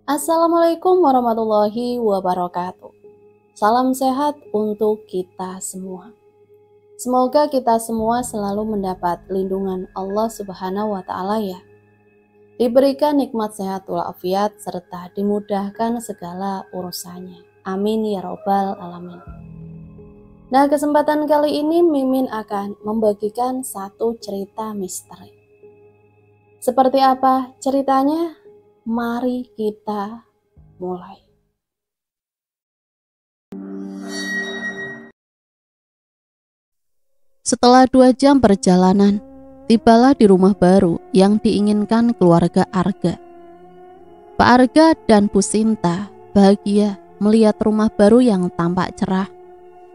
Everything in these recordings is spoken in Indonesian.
Assalamualaikum warahmatullahi wabarakatuh. Salam sehat untuk kita semua. Semoga kita semua selalu mendapat lindungan Allah Subhanahu wa Ta'ala ya. Diberikan nikmat sehat walafiat serta dimudahkan segala urusannya. Amin ya robbal alamin. Nah, kesempatan kali ini Mimin akan membagikan satu cerita misteri. Seperti apa ceritanya? Mari kita mulai. Setelah 2 jam perjalanan, tibalah di rumah baru yang diinginkan keluarga Arga. Pak Arga dan Bu Sinta bahagia melihat rumah baru yang tampak cerah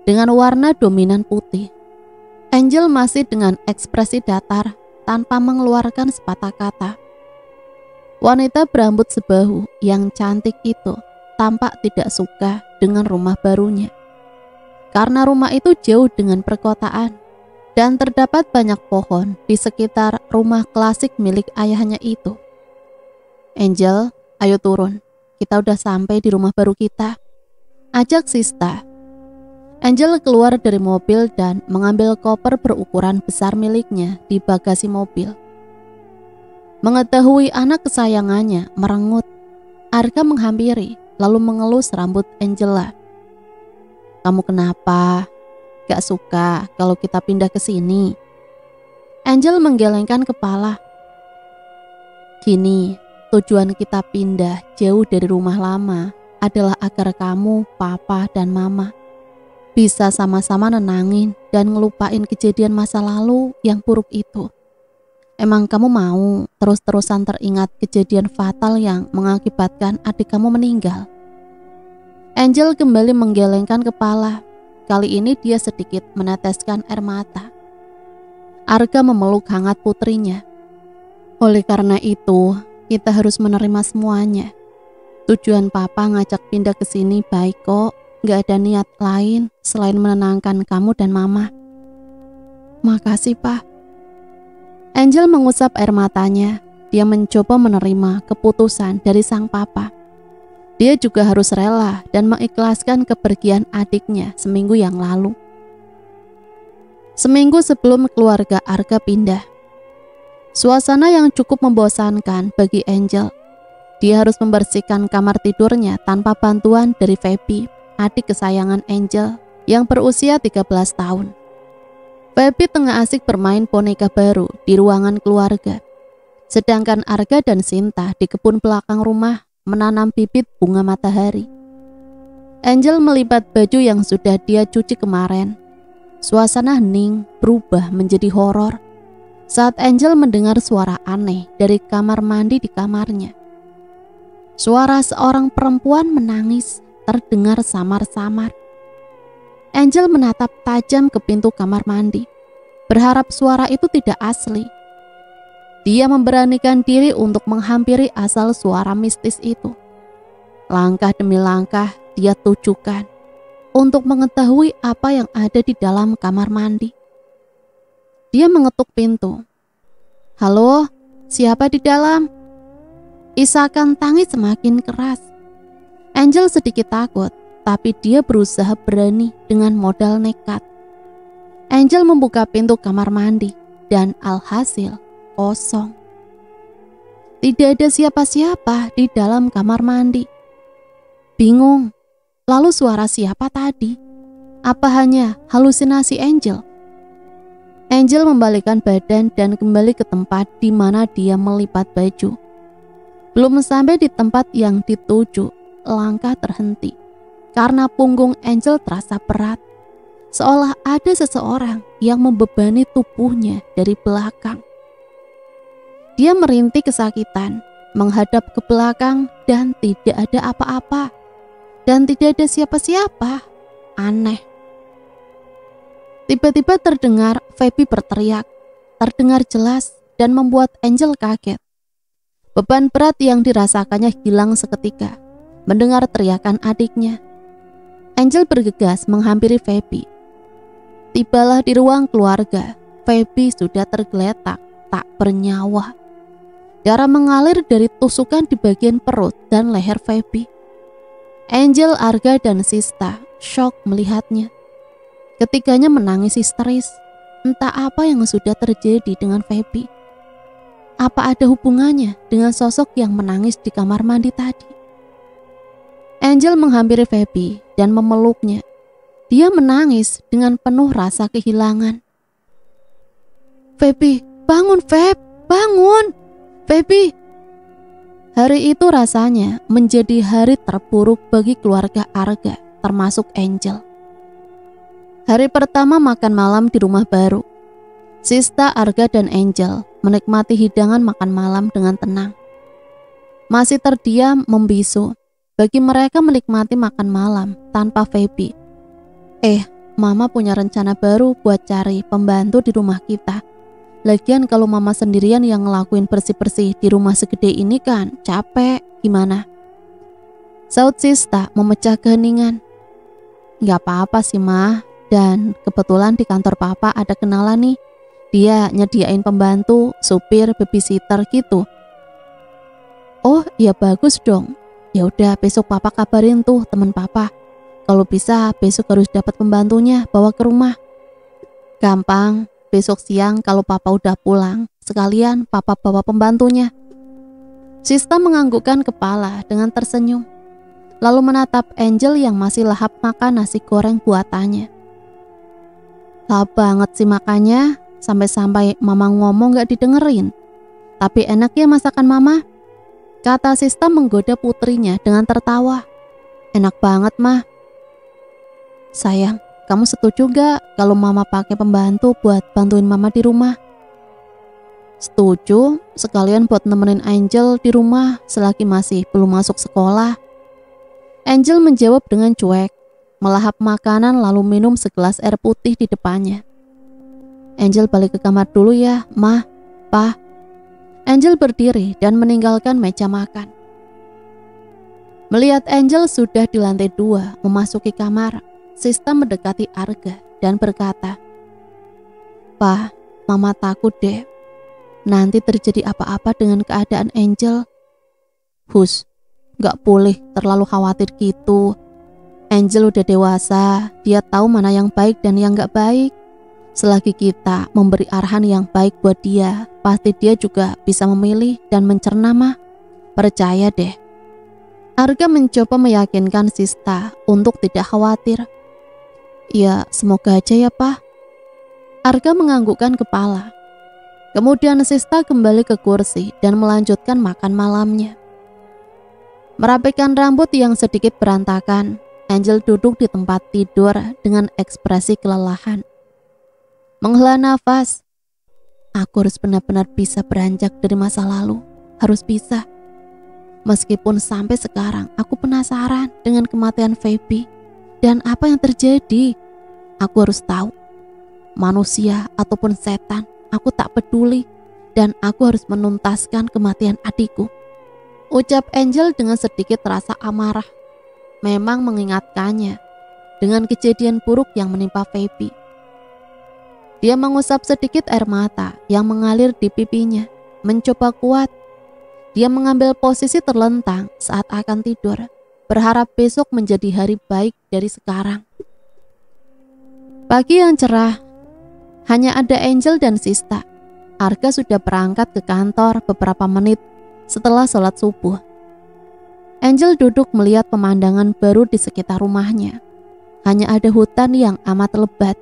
dengan warna dominan putih. Angel masih dengan ekspresi datar tanpa mengeluarkan sepatah kata. Wanita berambut sebahu yang cantik itu tampak tidak suka dengan rumah barunya. Karena rumah itu jauh dengan perkotaan dan terdapat banyak pohon di sekitar rumah klasik milik ayahnya itu. Angel, ayo turun. Kita udah sampai di rumah baru kita. Ajak Sista. Angel keluar dari mobil dan mengambil koper berukuran besar miliknya di bagasi mobil. Mengetahui anak kesayangannya merengut, Arga menghampiri lalu mengelus rambut Angela. Kamu kenapa? Gak suka kalau kita pindah ke sini? Angel menggelengkan kepala. Gini, tujuan kita pindah jauh dari rumah lama adalah agar kamu, papa, dan mama bisa sama-sama nenangin dan ngelupain kejadian masa lalu yang buruk itu. Emang kamu mau terus-terusan teringat kejadian fatal yang mengakibatkan adik kamu meninggal? Angel kembali menggelengkan kepala. Kali ini dia sedikit meneteskan air mata. Arga memeluk hangat putrinya. Oleh karena itu, kita harus menerima semuanya. Tujuan papa ngajak pindah ke sini baik kok. Gak ada niat lain selain menenangkan kamu dan mama. Makasih, Pak. Angel mengusap air matanya. Dia mencoba menerima keputusan dari sang papa. Dia juga harus rela dan mengikhlaskan kepergian adiknya seminggu yang lalu. Seminggu sebelum keluarga Arga pindah. Suasana yang cukup membosankan bagi Angel. Dia harus membersihkan kamar tidurnya tanpa bantuan dari Feby, adik kesayangan Angel yang berusia 13 tahun. Feby tengah asik bermain boneka baru di ruangan keluarga. Sedangkan Arga dan Sinta di kebun belakang rumah menanam bibit bunga matahari. Angel melipat baju yang sudah dia cuci kemarin. Suasana hening berubah menjadi horor saat Angel mendengar suara aneh dari kamar mandi di kamarnya. Suara seorang perempuan menangis terdengar samar-samar. Angel menatap tajam ke pintu kamar mandi, berharap suara itu tidak asli. Dia memberanikan diri untuk menghampiri asal suara mistis itu. Langkah demi langkah dia tujukan untuk mengetahui apa yang ada di dalam kamar mandi. Dia mengetuk pintu. Halo, siapa di dalam? Isakan tangis semakin keras. Angel sedikit takut, tapi dia berusaha berani dengan modal nekat. Angel membuka pintu kamar mandi dan alhasil kosong. Tidak ada siapa-siapa di dalam kamar mandi. Bingung, lalu suara siapa tadi? Apa hanya halusinasi Angel? Angel membalikkan badan dan kembali ke tempat di mana dia melipat baju. Belum sampai di tempat yang dituju, langkah terhenti. Karena punggung Angel terasa berat, seolah ada seseorang yang membebani tubuhnya dari belakang. Dia merintih kesakitan, menghadap ke belakang dan tidak ada apa-apa. Dan tidak ada siapa-siapa. Aneh. Tiba-tiba terdengar Feby berteriak, terdengar jelas dan membuat Angel kaget. Beban berat yang dirasakannya hilang seketika mendengar teriakan adiknya. Angel bergegas menghampiri Feby. Tibalah di ruang keluarga. Feby sudah tergeletak, tak bernyawa. Darah mengalir dari tusukan di bagian perut dan leher Feby. Angel, Arga, dan Sista shock melihatnya. Ketiganya menangis histeris. Entah apa yang sudah terjadi dengan Feby. Apa ada hubungannya dengan sosok yang menangis di kamar mandi tadi? Angel menghampiri Feby dan memeluknya. Dia menangis dengan penuh rasa kehilangan. Feby, bangun Feb, bangun! Feby. Hari itu rasanya menjadi hari terburuk bagi keluarga Arga, termasuk Angel. Hari pertama makan malam di rumah baru. Sista, Arga, dan Angel menikmati hidangan makan malam dengan tenang. Masih terdiam membisu bagi mereka menikmati makan malam tanpa Feby. Mama punya rencana baru buat cari pembantu di rumah kita. Lagian kalau mama sendirian yang ngelakuin bersih-bersih di rumah segede ini kan capek, gimana? Saud Sista memecah keheningan. Gak apa-apa sih mah, dan kebetulan di kantor papa ada kenalan nih. Dia nyediain pembantu, supir, babysitter gitu. Oh ya bagus dong. Ya udah besok papa kabarin tuh teman papa. Kalau bisa besok harus dapat pembantunya bawa ke rumah. Gampang. Besok siang kalau papa udah pulang, sekalian papa bawa pembantunya. Sista menganggukkan kepala dengan tersenyum, lalu menatap Angel yang masih lahap makan nasi goreng buatannya. Lahap banget sih makannya, sampai-sampai mama ngomong gak didengerin. Tapi enak ya masakan mama, kata Sista menggoda putrinya dengan tertawa. Enak banget mah. Sayang, kamu setuju gak kalau mama pakai pembantu buat bantuin mama di rumah? Setuju, sekalian buat nemenin Angel di rumah selagi masih belum masuk sekolah. Angel menjawab dengan cuek, melahap makanan lalu minum segelas air putih di depannya. Angel balik ke kamar dulu ya, Ma, Pa. Angel berdiri dan meninggalkan meja makan. Melihat Angel sudah di lantai 2 memasuki kamar, Sista mendekati Arga dan berkata, "Pa, Mama takut deh. Nanti terjadi apa-apa dengan keadaan Angel." "Hus, gak boleh terlalu khawatir gitu. Angel udah dewasa, dia tahu mana yang baik dan yang gak baik. Selagi kita memberi arahan yang baik buat dia, pasti dia juga bisa memilih dan mencerna, Ma. Percaya deh." Arga mencoba meyakinkan Sista untuk tidak khawatir. "Ya, semoga aja ya, Pa." Arga menganggukkan kepala. Kemudian Sista kembali ke kursi dan melanjutkan makan malamnya. Merapikan rambut yang sedikit berantakan, Angel duduk di tempat tidur dengan ekspresi kelelahan. Menghela nafas. Aku harus benar-benar bisa beranjak dari masa lalu. Harus bisa. Meskipun sampai sekarang aku penasaran dengan kematian Feby. Dan apa yang terjadi? Aku harus tahu. Manusia ataupun setan, aku tak peduli. Dan aku harus menuntaskan kematian adikku. Ucap Angel dengan sedikit rasa amarah. Memang mengingatkannya dengan kejadian buruk yang menimpa Feby. Dia mengusap sedikit air mata yang mengalir di pipinya. Mencoba kuat. Dia mengambil posisi terlentang saat akan tidur. Berharap besok menjadi hari baik dari sekarang. Pagi yang cerah, hanya ada Angel dan Sista. Arga sudah berangkat ke kantor beberapa menit setelah sholat subuh. Angel duduk melihat pemandangan baru di sekitar rumahnya. Hanya ada hutan yang amat lebat,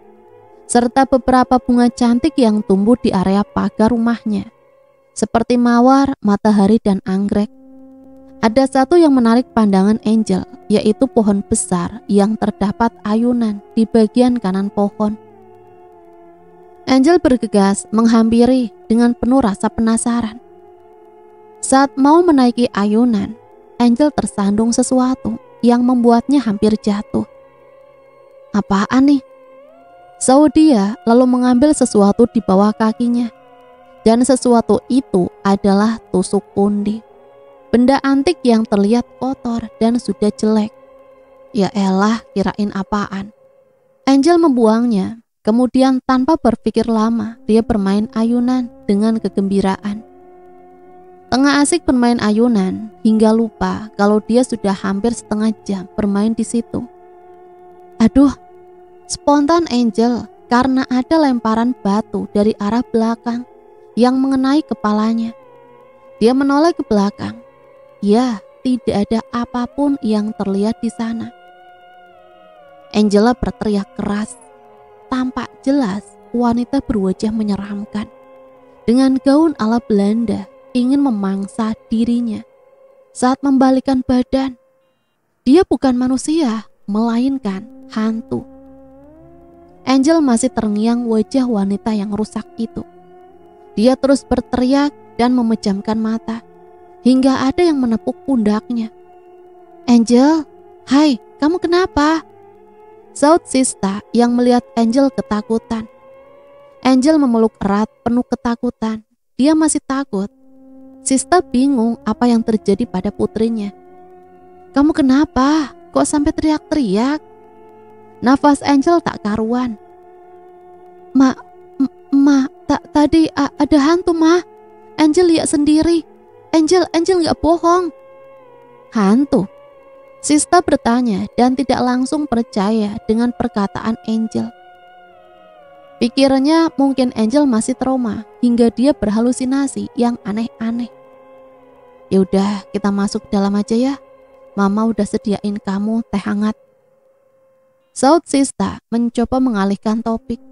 serta beberapa bunga cantik yang tumbuh di area pagar rumahnya, seperti mawar, matahari, dan anggrek. Ada satu yang menarik pandangan Angel, yaitu pohon besar yang terdapat ayunan di bagian kanan pohon. Angel bergegas menghampiri dengan penuh rasa penasaran. Saat mau menaiki ayunan, Angel tersandung sesuatu yang membuatnya hampir jatuh. Apaan nih? Saud dia lalu mengambil sesuatu di bawah kakinya. Dan sesuatu itu adalah tusuk pundi. Benda antik yang terlihat kotor dan sudah jelek. Ya elah, kirain apaan. Angel membuangnya. Kemudian tanpa berpikir lama, dia bermain ayunan dengan kegembiraan. Tengah asik bermain ayunan hingga lupa kalau dia sudah hampir setengah jam bermain di situ. Aduh, spontan Angel karena ada lemparan batu dari arah belakang yang mengenai kepalanya. Dia menoleh ke belakang. Ya, tidak ada apapun yang terlihat di sana. Angela berteriak keras. Tampak jelas wanita berwajah menyeramkan dengan gaun ala Belanda ingin memangsa dirinya. Saat membalikkan badan, dia bukan manusia, melainkan hantu. Angel masih terngiang wajah wanita yang rusak itu. Dia terus berteriak dan memejamkan mata, hingga ada yang menepuk pundaknya. Angel, hai, kamu kenapa? Saut Sista yang melihat Angel ketakutan. Angel memeluk erat penuh ketakutan. Dia masih takut. Sista bingung apa yang terjadi pada putrinya. Kamu kenapa? Kok sampai teriak-teriak? Nafas Angel tak karuan. Tadi ada hantu, Ma. Angel lihat sendiri. Angel nggak bohong. Hantu? Sista bertanya dan tidak langsung percaya dengan perkataan Angel. Pikirannya mungkin Angel masih trauma hingga dia berhalusinasi yang aneh-aneh. Yaudah, kita masuk dalam aja ya. Mama udah sediain kamu teh hangat. Saut Sista mencoba mengalihkan topik.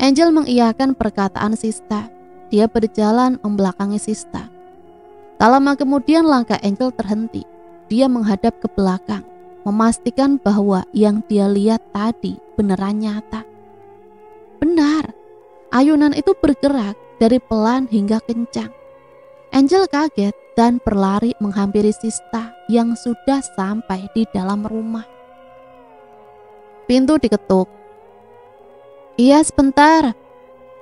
Angel mengiyakan perkataan Sista. Dia berjalan membelakangi Sista. Tak lama kemudian langkah Angel terhenti. Dia menghadap ke belakang, memastikan bahwa yang dia lihat tadi beneran nyata. Benar, ayunan itu bergerak dari pelan hingga kencang. Angel kaget dan berlari menghampiri Sista yang sudah sampai di dalam rumah. Pintu diketuk. Iya, sebentar.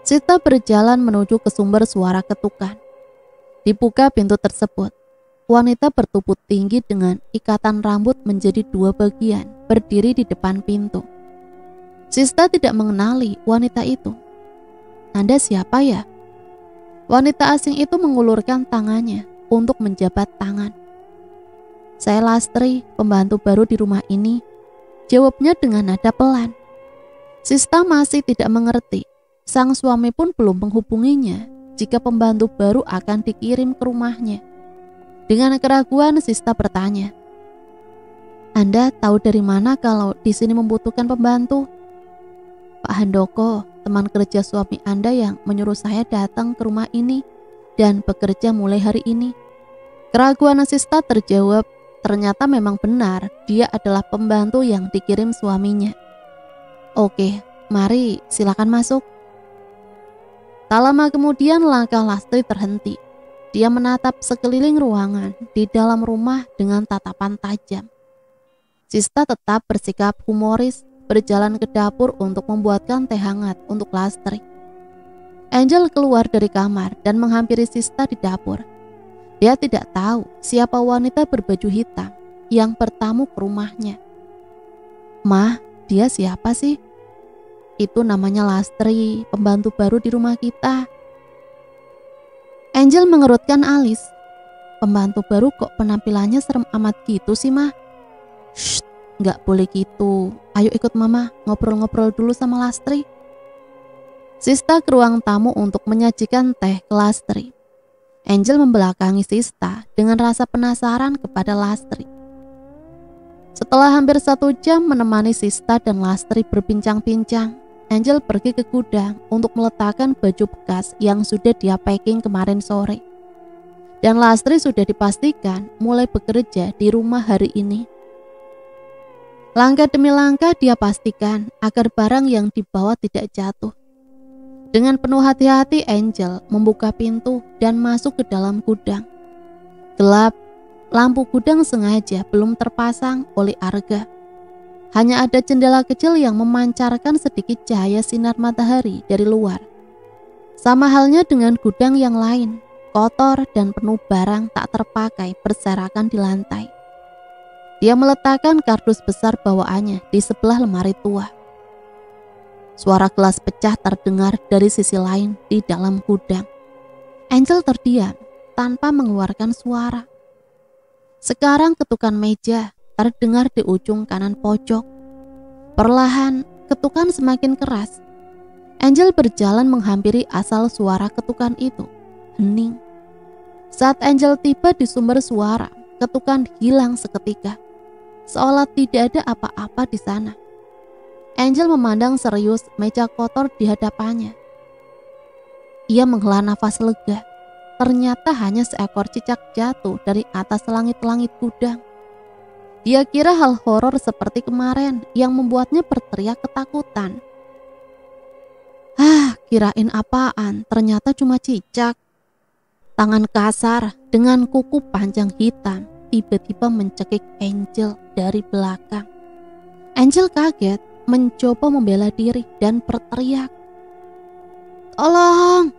Sista berjalan menuju ke sumber suara ketukan. Dibuka pintu tersebut. Wanita bertubuh tinggi dengan ikatan rambut menjadi dua bagian berdiri di depan pintu. Sista tidak mengenali wanita itu. Anda siapa ya? Wanita asing itu mengulurkan tangannya untuk menjabat tangan. Saya Lastri, pembantu baru di rumah ini. Jawabnya dengan nada pelan. Sista masih tidak mengerti. Sang suami pun belum menghubunginya jika pembantu baru akan dikirim ke rumahnya. Dengan keraguan Sista bertanya, Anda tahu dari mana kalau di sini membutuhkan pembantu? Pak Handoko, teman kerja suami Anda yang menyuruh saya datang ke rumah ini dan bekerja mulai hari ini. Keraguan Sista terjawab, ternyata memang benar dia adalah pembantu yang dikirim suaminya. Oke, mari silakan masuk. Tak lama kemudian langkah Lastri terhenti. Dia menatap sekeliling ruangan di dalam rumah dengan tatapan tajam. Sista tetap bersikap humoris, berjalan ke dapur untuk membuatkan teh hangat untuk Lastri. Angel keluar dari kamar dan menghampiri Sista di dapur. Dia tidak tahu siapa wanita berbaju hitam yang bertamu ke rumahnya. Mah, dia siapa sih? Itu namanya Lastri, pembantu baru di rumah kita. Angel mengerutkan alis. Pembantu baru kok penampilannya serem amat gitu sih, Mah? Shh, gak boleh gitu. Ayo ikut Mama, ngobrol-ngobrol dulu sama Lastri. Sista ke ruang tamu untuk menyajikan teh ke Lastri. Angel membelakangi Sista dengan rasa penasaran kepada Lastri. Setelah hampir 1 jam menemani Sista dan Lastri berbincang-bincang, Angel pergi ke gudang untuk meletakkan baju bekas yang sudah dia packing kemarin sore. Dan Lastri sudah dipastikan mulai bekerja di rumah hari ini. Langkah demi langkah dia pastikan agar barang yang dibawa tidak jatuh. Dengan penuh hati-hati Angel membuka pintu dan masuk ke dalam gudang. Gelap, lampu gudang sengaja belum terpasang oleh Arga. Hanya ada jendela kecil yang memancarkan sedikit cahaya sinar matahari dari luar. Sama halnya dengan gudang yang lain, kotor dan penuh barang tak terpakai berserakan di lantai. Dia meletakkan kardus besar bawaannya di sebelah lemari tua. Suara gelas pecah terdengar dari sisi lain di dalam gudang. Angel terdiam. tanpa mengeluarkan suara. Sekarang ketukan meja terdengar di ujung kanan pojok. Perlahan, ketukan semakin keras. Angel berjalan menghampiri asal suara ketukan itu. Hening. Saat Angel tiba di sumber suara, ketukan hilang seketika. Seolah tidak ada apa-apa di sana. Angel memandang serius meja kotor di hadapannya. Ia menghela nafas lega. Ternyata hanya seekor cicak jatuh dari atas langit-langit gudang. Dia kira hal horor seperti kemarin yang membuatnya berteriak ketakutan. Kirain apaan, ternyata cuma cicak. Tangan kasar dengan kuku panjang hitam tiba-tiba mencekik Angel dari belakang. Angel kaget, mencoba membela diri dan berteriak. Tolong!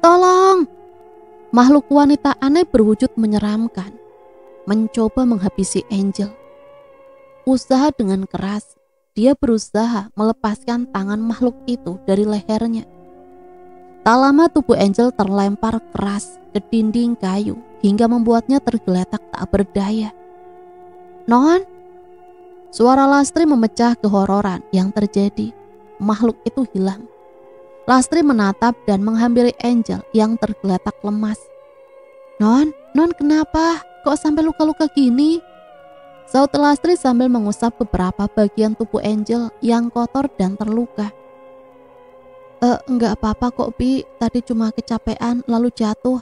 Tolong! Makhluk wanita aneh berwujud menyeramkan, mencoba menghabisi Angel. Usaha dengan keras, dia berusaha melepaskan tangan makhluk itu dari lehernya. Tak lama tubuh Angel terlempar keras ke dinding kayu hingga membuatnya tergeletak tak berdaya. Non? Suara Lastri memecah kehororan yang terjadi. Makhluk itu hilang. Lastri menatap dan menghampiri Angel yang tergeletak lemas. Non kenapa? Kok sampai luka-luka gini? Saut Lastri sambil mengusap beberapa bagian tubuh Angel yang kotor dan terluka. Enggak apa-apa kok Bi, tadi cuma kecapean lalu jatuh.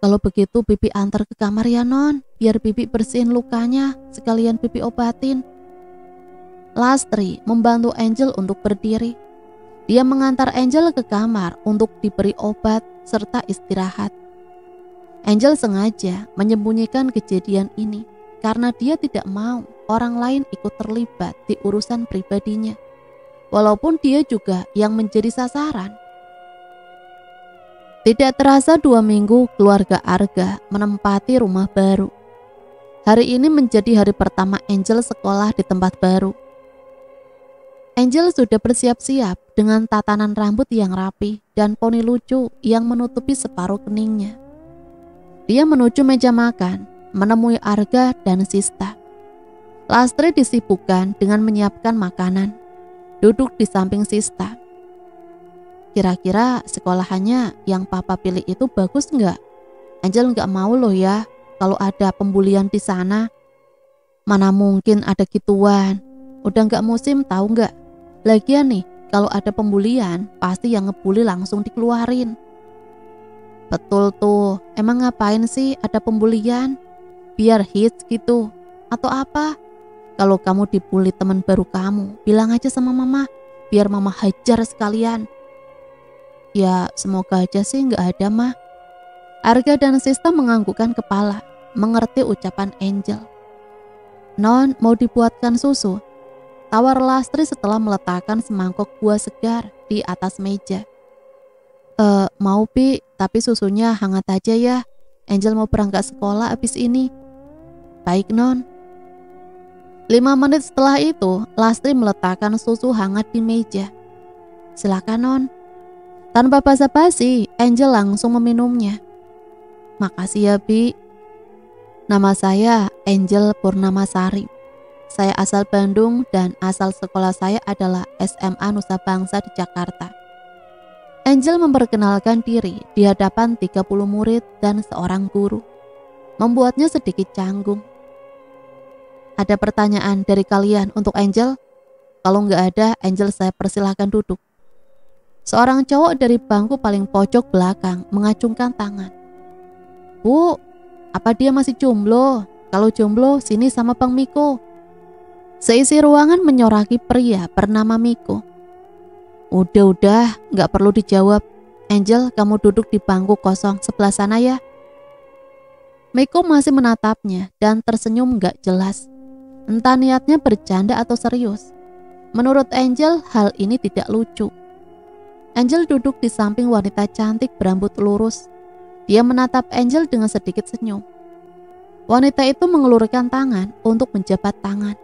Kalau begitu Bibi antar ke kamar ya Non, biar Bibi bersihin lukanya, sekalian Bibi obatin. Lastri membantu Angel untuk berdiri. Dia mengantar Angel ke kamar untuk diberi obat serta istirahat. Angel sengaja menyembunyikan kejadian ini karena dia tidak mau orang lain ikut terlibat di urusan pribadinya, walaupun dia juga yang menjadi sasaran. Tidak terasa 2 minggu keluarga Arga menempati rumah baru. Hari ini menjadi hari pertama Angel sekolah di tempat baru. Angel sudah bersiap-siap dengan tatanan rambut yang rapi dan poni lucu yang menutupi separuh keningnya. Dia menuju meja makan, menemui Arga dan Sista. Lastri disibukkan dengan menyiapkan makanan, duduk di samping Sista. Kira-kira sekolahannya yang papa pilih itu bagus nggak? Angel nggak mau loh ya kalau ada pembulian di sana. Mana mungkin ada gituan. Udah nggak musim tahu nggak? Lagian nih kalau ada pembulian pasti yang ngebully langsung dikeluarin. Betul tuh, emang ngapain sih ada pembulian? Biar hits gitu, atau apa? Kalau kamu dibully teman baru kamu, bilang aja sama mama, biar mama hajar sekalian. Ya semoga aja sih nggak ada mah. Arga dan Sista menganggukkan kepala, mengerti ucapan Angel. Non, mau dibuatkan susu? Tawar Lastri setelah meletakkan semangkok buah segar di atas meja. Mau Pi, tapi susunya hangat aja ya. Angel mau berangkat sekolah abis ini. Baik Non. 5 menit setelah itu, Lastri meletakkan susu hangat di meja. Silakan Non. Tanpa basa-basi, Angel langsung meminumnya. Makasih ya Bi. Nama saya Angel Purnamasari. Saya asal Bandung dan asal sekolah saya adalah SMA Nusa Bangsa di Jakarta. Angel memperkenalkan diri di hadapan 30 murid dan seorang guru. Membuatnya sedikit canggung. Ada pertanyaan dari kalian untuk Angel? Kalau nggak ada, Angel saya persilahkan duduk. Seorang cowok dari bangku paling pojok belakang mengacungkan tangan. Bu, apa dia masih jomblo? Kalau jomblo, sini sama Bang Miko. Seisi ruangan menyoraki pria bernama Miko. Udah, gak perlu dijawab. Angel, kamu duduk di bangku kosong sebelah sana ya. Miko masih menatapnya dan tersenyum gak jelas. Entah niatnya bercanda atau serius. Menurut Angel, hal ini tidak lucu. Angel duduk di samping wanita cantik berambut lurus. Dia menatap Angel dengan sedikit senyum. Wanita itu mengelurkan tangan untuk menjabat tangan.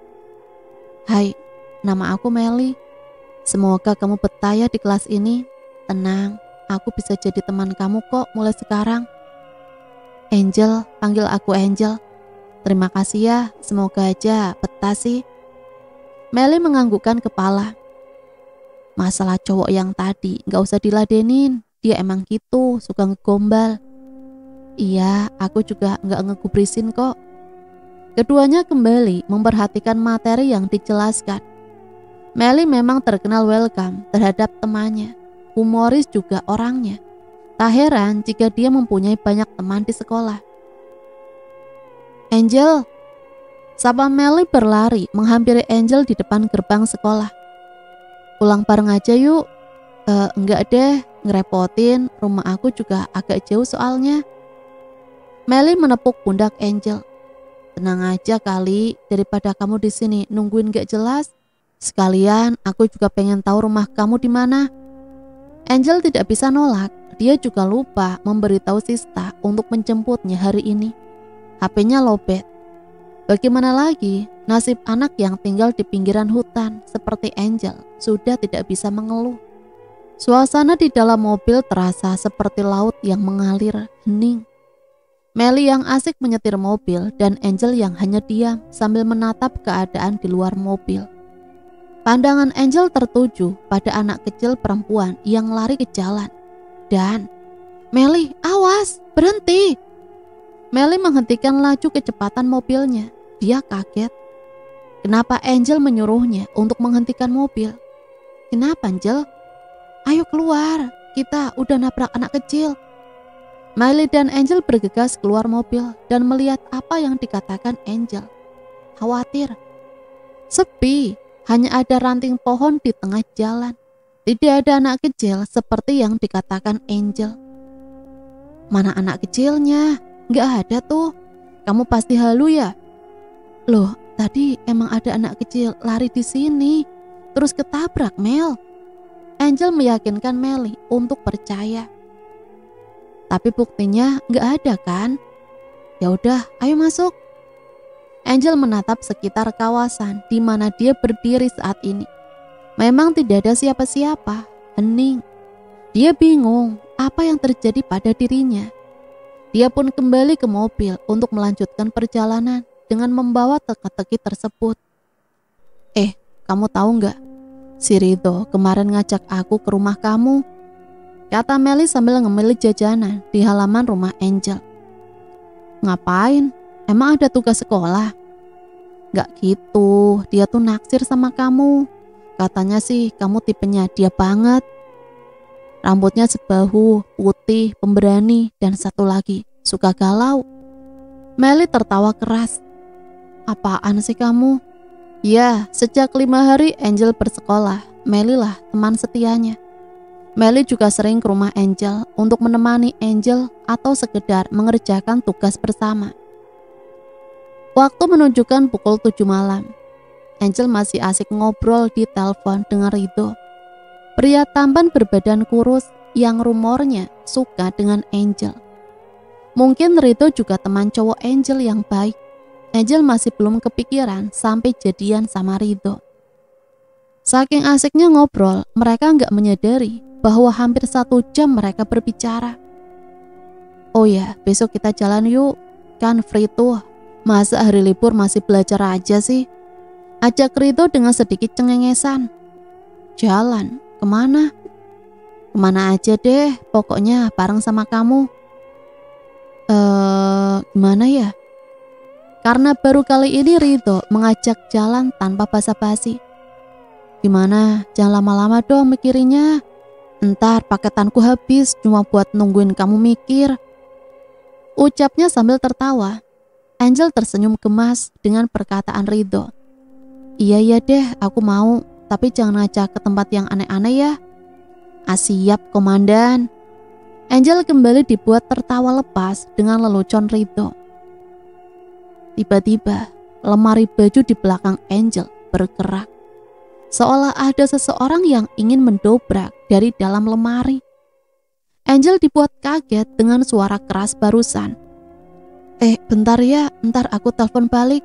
Hai, nama aku Meli. Semoga kamu betah ya di kelas ini. Tenang, aku bisa jadi teman kamu kok mulai sekarang. Angel, panggil aku Angel. Terima kasih ya, semoga aja betah sih. Melly menganggukkan kepala. Masalah cowok yang tadi gak usah diladenin, dia emang gitu, suka ngegombal. Iya, aku juga gak ngegubrisin kok. Keduanya kembali memperhatikan materi yang dijelaskan. Melly memang terkenal welcome terhadap temannya, humoris juga orangnya. Tak heran jika dia mempunyai banyak teman di sekolah. Angel, sapa Melly berlari menghampiri Angel di depan gerbang sekolah. Pulang bareng aja yuk. Enggak deh, ngerepotin, rumah aku juga agak jauh soalnya. Melly menepuk pundak Angel. Tenang aja kali, daripada kamu di sini nungguin gak jelas. Sekalian aku juga pengen tahu rumah kamu di mana. Angel tidak bisa nolak, dia juga lupa memberitahu Sista untuk menjemputnya hari ini. HP-nya lowbat. Bagaimana lagi, nasib anak yang tinggal di pinggiran hutan seperti Angel sudah tidak bisa mengeluh. Suasana di dalam mobil terasa seperti laut yang mengalir hening. Melly yang asik menyetir mobil dan Angel yang hanya diam sambil menatap keadaan di luar mobil. Pandangan Angel tertuju pada anak kecil perempuan yang lari ke jalan. Dan, Melly, awas, berhenti. Melly menghentikan laju kecepatan mobilnya. Dia kaget. Kenapa Angel menyuruhnya untuk menghentikan mobil? Kenapa Angel? Ayo keluar, kita udah nabrak anak kecil. Melly dan Angel bergegas keluar mobil dan melihat apa yang dikatakan Angel. Khawatir. Sepi, hanya ada ranting pohon di tengah jalan. Tidak ada anak kecil seperti yang dikatakan Angel. Mana anak kecilnya? Nggak ada tuh. Kamu pasti halu ya? Loh, tadi emang ada anak kecil lari di sini, terus ketabrak Mel. Angel meyakinkan Melly untuk percaya. Tapi buktinya nggak ada kan? Ya udah, ayo masuk. Angel menatap sekitar kawasan di mana dia berdiri saat ini. Memang tidak ada siapa-siapa, hening. Dia bingung apa yang terjadi pada dirinya. Dia pun kembali ke mobil untuk melanjutkan perjalanan dengan membawa teka-teki tersebut. Kamu tahu nggak? Si Ridho kemarin ngajak aku ke rumah kamu, kata Melly sambil ngemili jajanan di halaman rumah Angel. Ngapain? Emang ada tugas sekolah? Gak gitu, dia tuh naksir sama kamu. Katanya sih kamu tipenya dia banget. Rambutnya sebahu, putih, pemberani, dan satu lagi, suka galau. Melly tertawa keras. Apaan sih kamu? Ya, sejak 5 hari Angel bersekolah, Melly lah teman setianya. Melly juga sering ke rumah Angel untuk menemani Angel atau sekedar mengerjakan tugas bersama. Waktu menunjukkan pukul 7 malam. Angel masih asik ngobrol di telepon dengan Ridho. Pria tampan berbadan kurus yang rumornya suka dengan Angel. Mungkin Ridho juga teman cowok Angel yang baik. Angel masih belum kepikiran sampai jadian sama Ridho. Saking asiknya ngobrol, mereka nggak menyadari bahwa hampir 1 jam mereka berbicara. Oh ya, besok kita jalan yuk. Kan free tuh. Masa hari libur masih belajar aja sih? Ajak Ridho dengan sedikit cengengesan. Jalan? Kemana? Kemana aja deh, pokoknya bareng sama kamu. Gimana ya? Karena baru kali ini Ridho mengajak jalan tanpa basa-basi. Gimana? Jangan lama-lama dong mikirinnya. Ntar paketanku habis cuma buat nungguin kamu mikir. Ucapnya sambil tertawa. Angel tersenyum gemas dengan perkataan Ridho. Iya deh, aku mau. Tapi jangan ngajak ke tempat yang aneh-aneh ya. Siap, komandan. Angel kembali dibuat tertawa lepas dengan lelucon Ridho. Tiba-tiba, lemari baju di belakang Angel bergerak. Seolah ada seseorang yang ingin mendobrak dari dalam lemari. Angel dibuat kaget dengan suara keras barusan. Bentar ya, ntar aku telepon balik.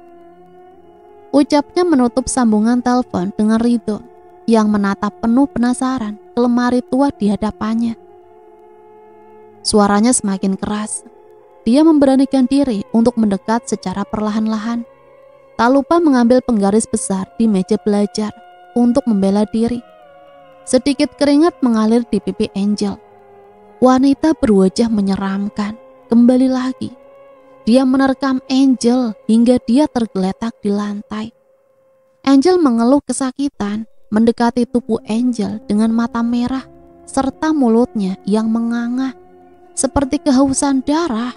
Ucapnya menutup sambungan telepon dengan Ridho yang menatap penuh penasaran ke lemari tua di hadapannya. Suaranya semakin keras. dia memberanikan diri untuk mendekat secara perlahan-lahan. Tak lupa mengambil penggaris besar di meja belajar untuk membela diri. Sedikit keringat mengalir di pipi Angel. Wanita berwajah menyeramkan kembali lagi. Dia menerkam Angel hingga dia tergeletak di lantai. Angel mengeluh kesakitan, mendekati tubuh Angel dengan mata merah serta mulutnya yang menganga seperti kehausan darah.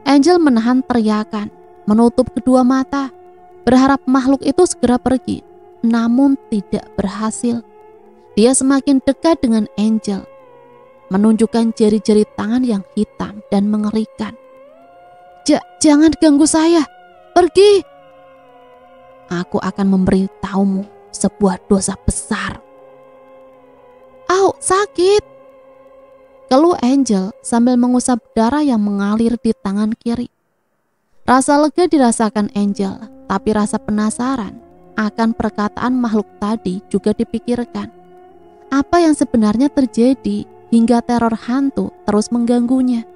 Angel menahan teriakan, menutup kedua mata, berharap makhluk itu segera pergi, namun tidak berhasil. Dia semakin dekat dengan Angel, menunjukkan jari-jari tangan yang hitam dan mengerikan. Jangan ganggu saya, pergi. Aku akan memberitahumu sebuah dosa besar. Au, sakit. Keluh Angel sambil mengusap darah yang mengalir di tangan kiri. Rasa lega dirasakan Angel, tapi rasa penasaran akan perkataan makhluk tadi juga dipikirkan. Apa yang sebenarnya terjadi hingga teror hantu terus mengganggunya?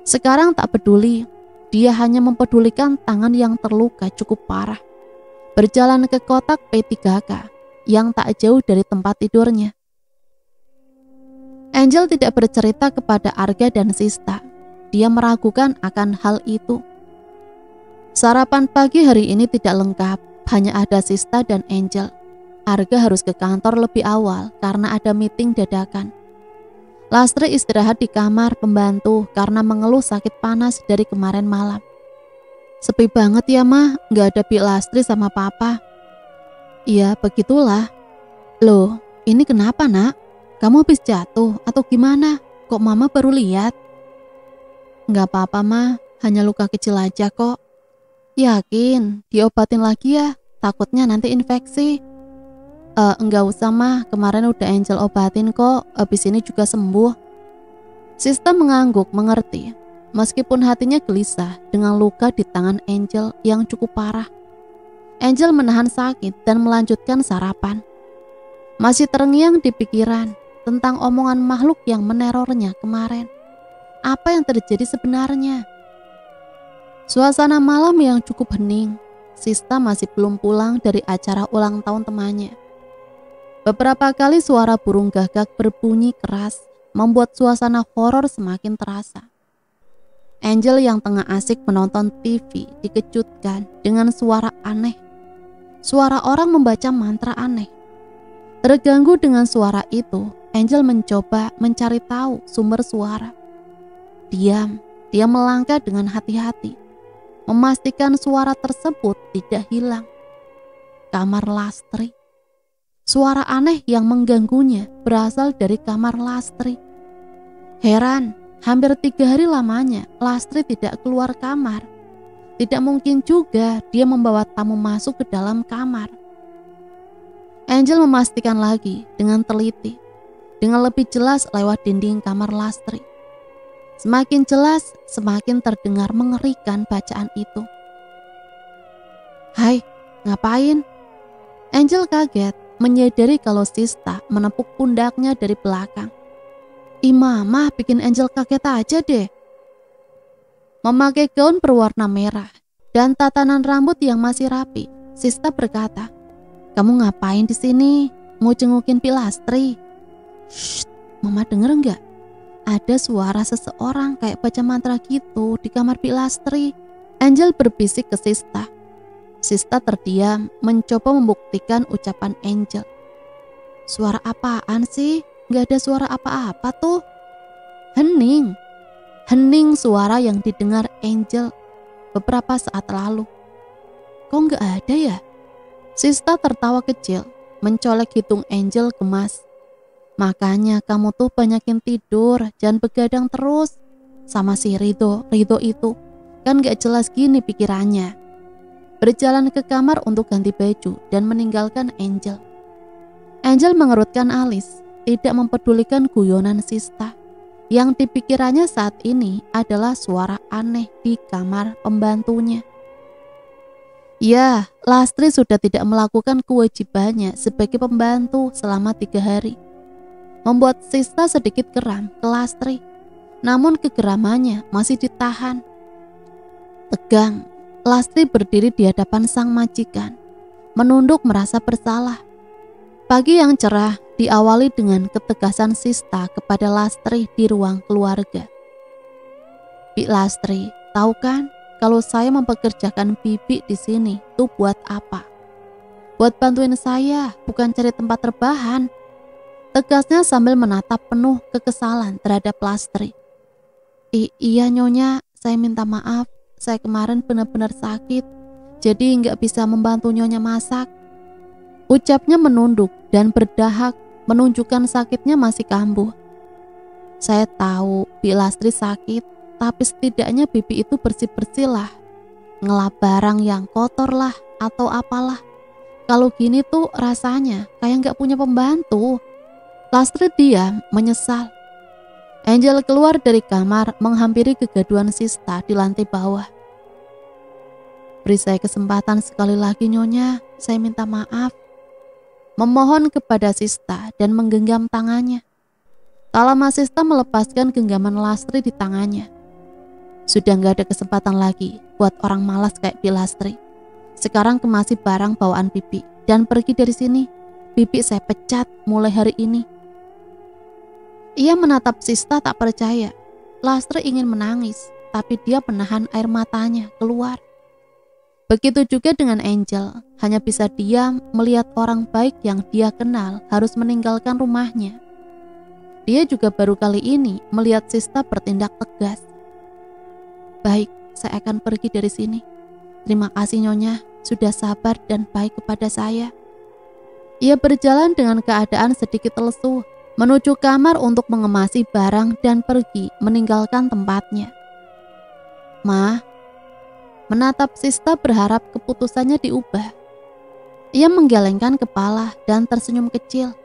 Sekarang tak peduli, dia hanya mempedulikan tangan yang terluka cukup parah. Berjalan ke kotak P3K yang tak jauh dari tempat tidurnya. Angel tidak bercerita kepada Arga dan Sista. Dia meragukan akan hal itu. Sarapan pagi hari ini tidak lengkap, hanya ada Sista dan Angel. Arga harus ke kantor lebih awal karena ada meeting dadakan. Lastri istirahat di kamar pembantu karena mengeluh sakit panas dari kemarin malam. Sepi banget ya mah, gak ada Bi Lastri sama papa. Iya begitulah. Loh, ini kenapa nak? Kamu habis jatuh atau gimana? Kok mama baru lihat? Gak apa-apa mah, hanya luka kecil aja kok. Yakin, diobatin lagi ya, takutnya nanti infeksi. Enggak usah mah, kemarin udah Angel obatin kok, habis ini juga sembuh. Sista mengangguk mengerti, meskipun hatinya gelisah dengan luka di tangan Angel yang cukup parah. Angel menahan sakit dan melanjutkan sarapan. Masih terngiang di pikiran tentang omongan makhluk yang menerornya kemarin. Apa yang terjadi sebenarnya? Suasana malam yang cukup hening. Sista masih belum pulang dari acara ulang tahun temannya. Beberapa kali suara burung gagak berbunyi keras membuat suasana horor semakin terasa. Angel yang tengah asik menonton TV dikejutkan dengan suara aneh. Suara orang membaca mantra aneh. Terganggu dengan suara itu, Angel mencoba mencari tahu sumber suara. Diam, dia melangkah dengan hati-hati, memastikan suara tersebut tidak hilang. Kamar Lastri. Suara aneh yang mengganggunya berasal dari kamar Lastri. Heran, hampir 3 hari lamanya Lastri tidak keluar kamar. Tidak mungkin juga dia membawa tamu masuk ke dalam kamar. Angel memastikan lagi dengan teliti, dengan lebih jelas lewat dinding kamar Lastri. Semakin jelas, semakin terdengar mengerikan bacaan itu. Hai, ngapain? Angel kaget menyadari kalau Sista menepuk pundaknya dari belakang. Ih mama, bikin Angel kaget aja deh. Memakai gaun berwarna merah dan tatanan rambut yang masih rapi, Sista berkata, "Kamu ngapain di sini? Mau jengukin Pilastri?" Shh, mama denger enggak? Ada suara seseorang kayak baca mantra gitu di kamar Pilastri. Angel berbisik ke Sista. Sista terdiam, mencoba membuktikan ucapan Angel. Suara apaan sih? Gak ada suara apa-apa tuh. Hening. Hening suara yang didengar Angel beberapa saat lalu. Kok gak ada ya? Sista tertawa kecil, mencolek hidung Angel gemas. Makanya kamu tuh banyakin tidur, jangan begadang terus. Sama si Rido itu. Kan gak jelas gini pikirannya. Berjalan ke kamar untuk ganti baju dan meninggalkan Angel. Angel mengerutkan alis, tidak mempedulikan guyonan Sista. Yang dipikirannya saat ini adalah suara aneh di kamar pembantunya. Ya, Lastri sudah tidak melakukan kewajibannya sebagai pembantu selama 3 hari. Membuat Sista sedikit geram ke Lastri. namun kegeramannya masih ditahan. Tegang, Lastri berdiri di hadapan sang majikan, menunduk merasa bersalah. Pagi yang cerah diawali dengan ketegasan Sista kepada Lastri di ruang keluarga. Bik Lastri, tahu kan kalau saya mempekerjakan Bibi di sini tuh buat apa? Buat bantuin saya, bukan cari tempat rebahan. Tegasnya sambil menatap penuh kekesalan terhadap Lastri. Iya Nyonya, saya minta maaf. Saya kemarin benar-benar sakit, jadi nggak bisa membantu Nyonya masak. Ucapnya menunduk dan berdahak, menunjukkan sakitnya masih kambuh. Saya tahu Bik Lastri sakit, tapi setidaknya Bibi itu bersih-bersih lah. Ngelap barang yang kotor lah atau apalah. Kalau gini tuh rasanya kayak nggak punya pembantu. Lastri diam, menyesal. Angel keluar dari kamar menghampiri kegaduhan Sista di lantai bawah. Beri saya kesempatan sekali lagi Nyonya, saya minta maaf. Memohon kepada Sista dan menggenggam tangannya. Tak lama Sista melepaskan genggaman Lastri di tangannya. Sudah gak ada kesempatan lagi buat orang malas kayak Bik Lastri. Sekarang kemasi barang bawaan Bibi dan pergi dari sini. Bibi saya pecat mulai hari ini. Ia menatap Sista tak percaya. Lastri ingin menangis, tapi dia menahan air matanya keluar. Begitu juga dengan Angel, hanya bisa diam melihat orang baik yang dia kenal harus meninggalkan rumahnya. Dia juga baru kali ini melihat Sista bertindak tegas. Baik, saya akan pergi dari sini. Terima kasih Nyonya, sudah sabar dan baik kepada saya. Ia berjalan dengan keadaan sedikit lesu, menuju kamar untuk mengemasi barang dan pergi meninggalkan tempatnya. Ma, menatap Sista berharap keputusannya diubah. Ia menggelengkan kepala dan tersenyum kecil.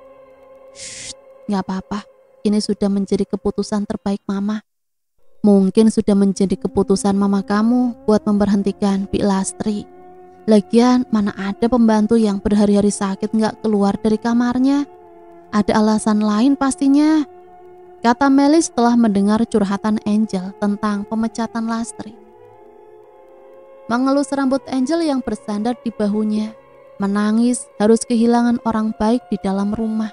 Shh, gak apa-apa. Ini sudah menjadi keputusan terbaik Mama. Mungkin sudah menjadi keputusan Mama kamu buat memberhentikan Bik Lastri. Lagian mana ada pembantu yang berhari-hari sakit gak keluar dari kamarnya. Ada alasan lain pastinya, kata Melly setelah mendengar curhatan Angel tentang pemecatan Lastri. Mengelus rambut Angel yang bersandar di bahunya, menangis harus kehilangan orang baik di dalam rumah.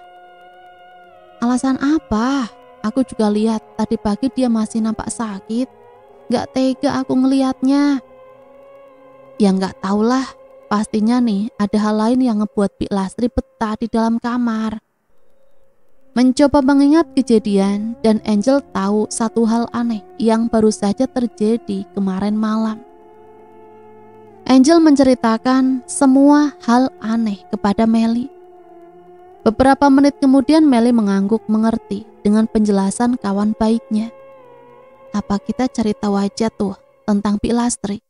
Alasan apa? Aku juga lihat tadi pagi dia masih nampak sakit. Gak tega aku ngelihatnya. Ya gak tahulah, pastinya nih ada hal lain yang ngebuat Bik Lastri betah di dalam kamar. Mencoba mengingat kejadian dan Angel tahu satu hal aneh yang baru saja terjadi kemarin malam. Angel menceritakan semua hal aneh kepada Melly. Beberapa menit kemudian Melly mengangguk mengerti dengan penjelasan kawan baiknya. Apa kita cari tahu aja tuh tentang Bik Lastri?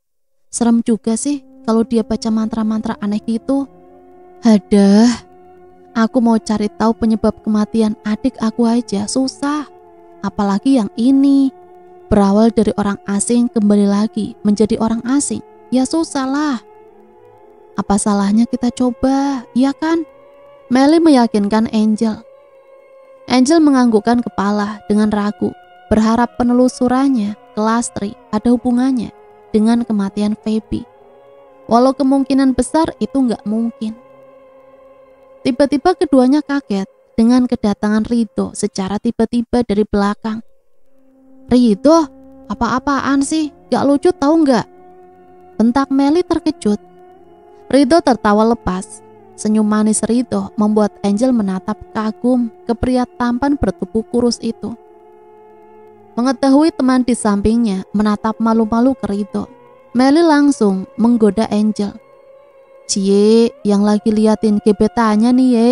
Serem juga sih kalau dia baca mantra-mantra aneh gitu. Hadah, aku mau cari tahu penyebab kematian adik aku aja susah. Apalagi yang ini, berawal dari orang asing kembali lagi menjadi orang asing. Ya susah lah. Apa salahnya kita coba, ya kan? Melly meyakinkan Angel. Angel menganggukkan kepala dengan ragu, berharap penelusurannya ke Lastri ada hubungannya dengan kematian Feby. Walau kemungkinan besar itu nggak mungkin. Tiba-tiba keduanya kaget dengan kedatangan Ridho secara tiba-tiba dari belakang. Ridho, apa-apaan sih? Gak lucu tahu nggak? Bentak Melly terkejut. Ridho tertawa lepas. Senyum manis Ridho membuat Angel menatap kagum ke pria tampan bertubuh kurus itu. Mengetahui teman di sampingnya menatap malu-malu ke Ridho, Melly langsung menggoda Angel. Cie, yang lagi liatin gebetannya nih ye.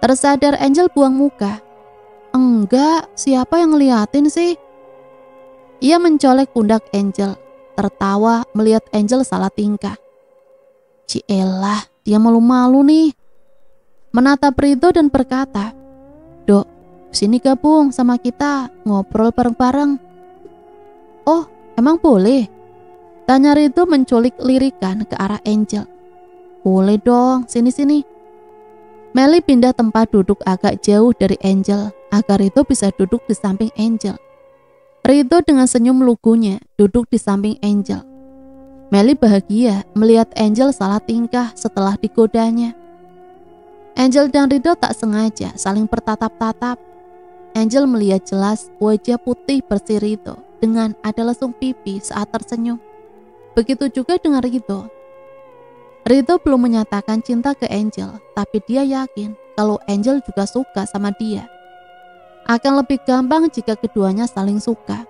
Tersadar Angel buang muka. Enggak, siapa yang ngeliatin sih? Ia mencolek pundak Angel, tertawa melihat Angel salah tingkah. Cielah, dia malu-malu nih. Menatap Ridho dan berkata, Dok, sini gabung sama kita, ngobrol bareng-bareng. Oh, emang boleh? Tanya Ridho menculik lirikan ke arah Angel. Boleh dong, sini-sini. Melly pindah tempat duduk agak jauh dari Angel, agar Ridho bisa duduk di samping Angel. Rido dengan senyum lugunya duduk di samping Angel. Melly bahagia melihat Angel salah tingkah setelah digodanya. Angel dan Rido tak sengaja saling bertatap-tatap. Angel melihat jelas wajah putih bersih Rido dengan ada lesung pipi saat tersenyum. Begitu juga dengan Rido. Rido belum menyatakan cinta ke Angel, tapi dia yakin kalau Angel juga suka sama dia. Akan lebih gampang jika keduanya saling suka.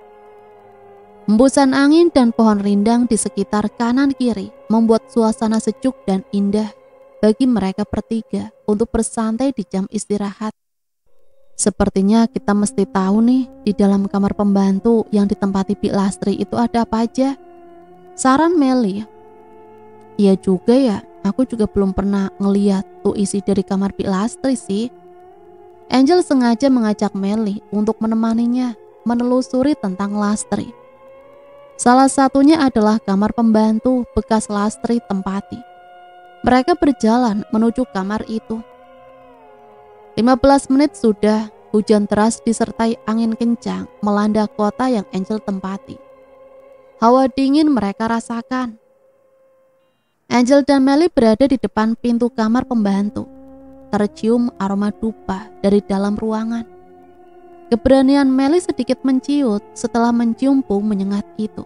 Hembusan angin dan pohon rindang di sekitar kanan kiri membuat suasana sejuk dan indah bagi mereka bertiga untuk bersantai di jam istirahat. Sepertinya kita mesti tahu nih di dalam kamar pembantu yang ditempati Bik Lastri itu ada apa aja. Saran Melly. Iya juga ya, aku juga belum pernah ngeliat tuh isi dari kamar Bik Lastri sih. Angel sengaja mengajak Melly untuk menemaninya menelusuri tentang Lastri. Salah satunya adalah kamar pembantu bekas Lastri tempati. Mereka berjalan menuju kamar itu. 15 menit sudah, hujan deras disertai angin kencang melanda kota yang Angel tempati. Hawa dingin mereka rasakan. Angel dan Melly berada di depan pintu kamar pembantu. Tercium aroma dupa dari dalam ruangan. Keberanian Melly sedikit menciut setelah mencium bau menyengat itu.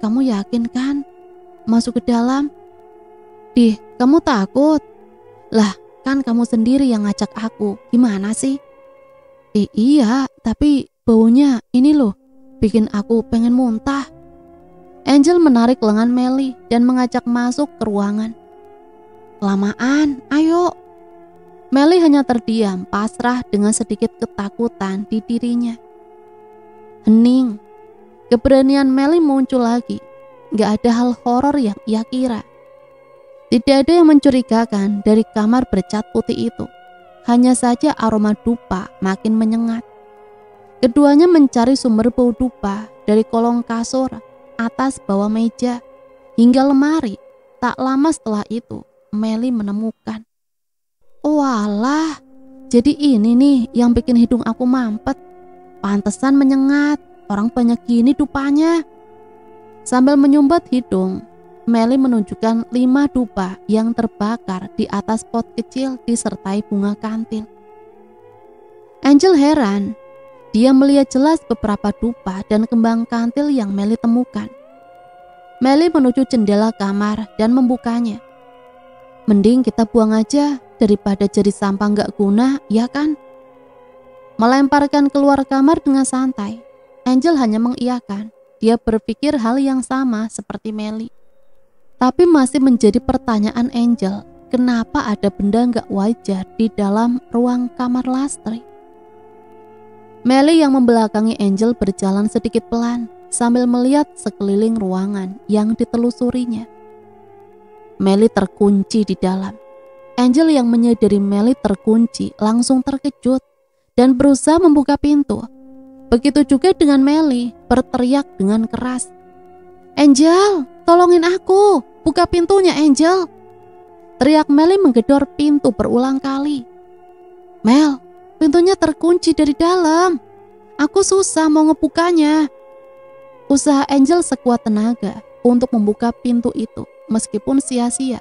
Kamu yakin kan? Masuk ke dalam? Dih, kamu takut? Lah, kan kamu sendiri yang ngajak aku. Gimana sih? Iya, tapi baunya ini loh, bikin aku pengen muntah. Angel menarik lengan Melly dan mengajak masuk ke ruangan. Kelamaan, ayo. Melly hanya terdiam, pasrah dengan sedikit ketakutan di dirinya. Hening. Keberanian Melly muncul lagi. Gak ada hal horor yang ia kira. Tidak ada yang mencurigakan dari kamar bercat putih itu. Hanya saja aroma dupa makin menyengat. Keduanya mencari sumber bau dupa dari kolong kasur, atas bawah meja, hingga lemari. Tak lama setelah itu, Melly menemukan. Walah, jadi ini nih yang bikin hidung aku mampet. Pantesan menyengat, orang banyak gini dupanya. Sambil menyumbat hidung, Melly menunjukkan 5 dupa yang terbakar di atas pot kecil disertai bunga kantil. Angel heran, dia melihat jelas beberapa dupa dan kembang kantil yang Melly temukan. Melly menuju jendela kamar dan membukanya. Mending kita buang aja daripada jadi sampah gak guna, ya kan? Melemparkan keluar kamar dengan santai, Angel hanya mengiyakan. Dia berpikir hal yang sama seperti Melly. Tapi masih menjadi pertanyaan Angel, kenapa ada benda gak wajar di dalam ruang kamar Lastri? Melly yang membelakangi Angel berjalan sedikit pelan sambil melihat sekeliling ruangan yang ditelusurinya. Melly terkunci di dalam. Angel yang menyadari Melly terkunci langsung terkejut dan berusaha membuka pintu. Begitu juga dengan Melly berteriak dengan keras. Angel, tolongin aku, buka pintunya Angel. Teriak Melly menggedor pintu berulang kali. Mel, pintunya terkunci dari dalam. Aku susah mau ngebukanya. Usaha Angel sekuat tenaga untuk membuka pintu itu, meskipun sia-sia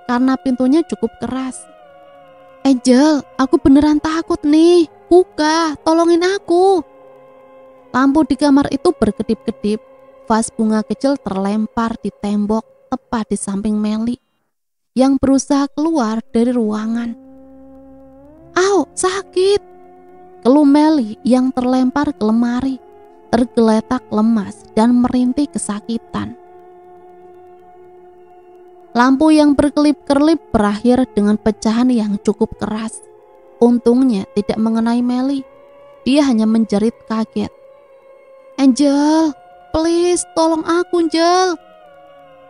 karena pintunya cukup keras. Angel, aku beneran takut nih. Buka, tolongin aku. Lampu di kamar itu berkedip-kedip. Vas bunga kecil terlempar di tembok tepat di samping Melly yang berusaha keluar dari ruangan. Au, sakit. Keluh Melly yang terlempar ke lemari, tergeletak lemas dan merintih kesakitan. Lampu yang berkelip-kelip berakhir dengan pecahan yang cukup keras. Untungnya tidak mengenai Melly. Dia hanya menjerit kaget. Angel, please tolong aku Angel.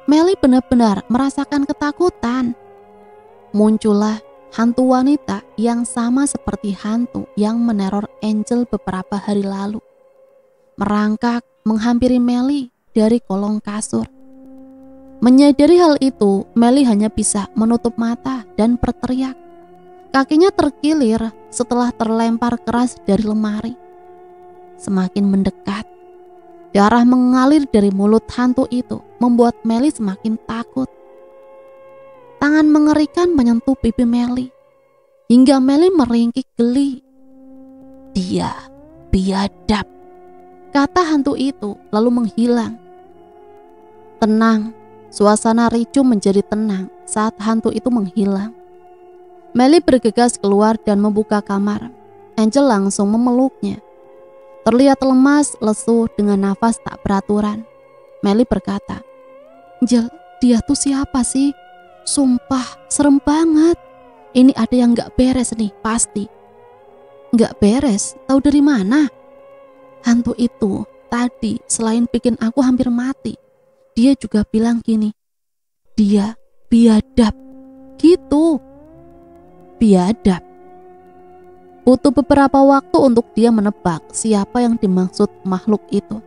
Melly benar-benar merasakan ketakutan. Muncullah hantu wanita yang sama seperti hantu yang meneror Angel beberapa hari lalu. Merangkak menghampiri Melly dari kolong kasur. Menyadari hal itu, Melly hanya bisa menutup mata dan berteriak. Kakinya terkilir setelah terlempar keras dari lemari. semakin mendekat. Darah mengalir dari mulut hantu itu membuat Melly semakin takut. Tangan mengerikan menyentuh pipi Melly hingga Melly meringkik geli. "Dia biadab," kata hantu itu lalu menghilang. Tenang, suasana ricuh menjadi tenang saat hantu itu menghilang. Melly bergegas keluar dan membuka kamar. Angel langsung memeluknya. Terlihat lemas, lesu dengan nafas tak beraturan. Melly berkata, "Angel, dia tuh siapa sih? Sumpah, serem banget. Ini ada yang gak beres nih, pasti." "Gak beres? Tahu dari mana?" "Hantu itu tadi selain bikin aku hampir mati, dia juga bilang gini, dia biadab." Gitu. Biadab. Butuh beberapa waktu untuk dia menebak siapa yang dimaksud makhluk itu.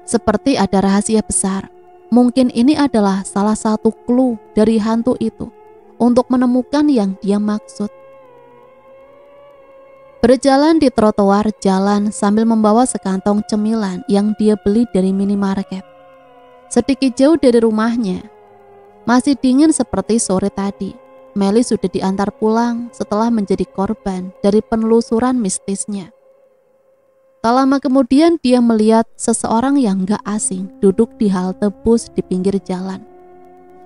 Seperti ada rahasia besar. Mungkin ini adalah salah satu clue dari hantu itu untuk menemukan yang dia maksud. Berjalan di trotoar jalan sambil membawa sekantong cemilan yang dia beli dari minimarket. Sedikit jauh dari rumahnya. Masih dingin seperti sore tadi. Melly sudah diantar pulang setelah menjadi korban dari penelusuran mistisnya. Tak lama kemudian dia melihat seseorang yang gak asing duduk di halte bus di pinggir jalan.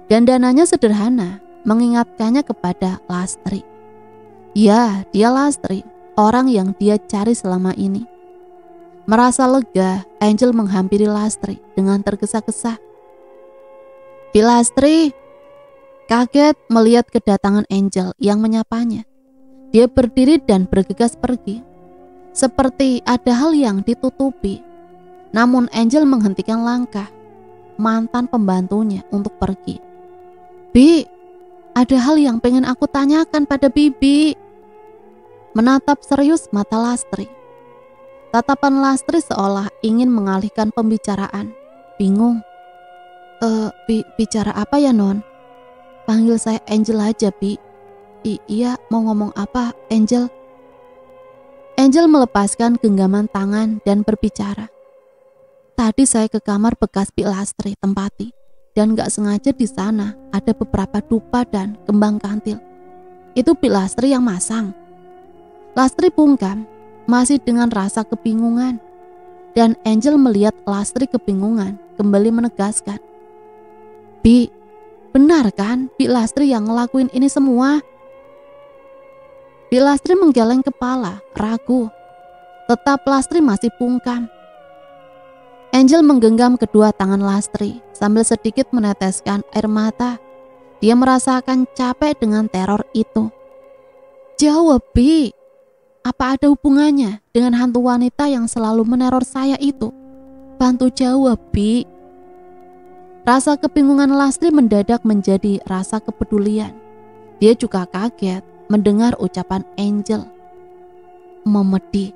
Dandanannya sederhana, mengingatkannya kepada Lastri. Ya, dia Lastri, orang yang dia cari selama ini. Merasa lega, Angel menghampiri Lastri dengan tergesa-gesa. "Bi Lastri." Kaget melihat kedatangan Angel yang menyapanya. Dia berdiri dan bergegas pergi. Seperti ada hal yang ditutupi. Namun Angel menghentikan langkah mantan pembantunya untuk pergi. "Bi, ada hal yang pengen aku tanyakan pada Bibi." Menatap serius mata Lastri. Tatapan Lastri seolah ingin mengalihkan pembicaraan. Bingung. Bicara apa ya, Non?" "Panggil saya Angel aja, Bi." Iya, mau ngomong apa, Angel?" Angel melepaskan genggaman tangan dan berbicara. "Tadi saya ke kamar bekas Bi Lastri tempati, dan gak sengaja di sana ada beberapa dupa dan kembang kantil. Itu Bi Lastri yang masang." Lastri bungkam, masih dengan rasa kebingungan. Dan Angel melihat Lastri kebingungan, kembali menegaskan, "Bi, benar kan Bi Lastri yang ngelakuin ini semua?" Bi Lastri menggeleng kepala, ragu. Tetap Lastri masih bungkam. Angel menggenggam kedua tangan Lastri sambil sedikit meneteskan air mata. Dia merasakan capek dengan teror itu. "Jawab, Bi. Apa ada hubungannya dengan hantu wanita yang selalu meneror saya itu? Bantu jawab, Bi." Rasa kebingungan Lastri mendadak menjadi rasa kepedulian. Dia juga kaget mendengar ucapan Angel. Memedi.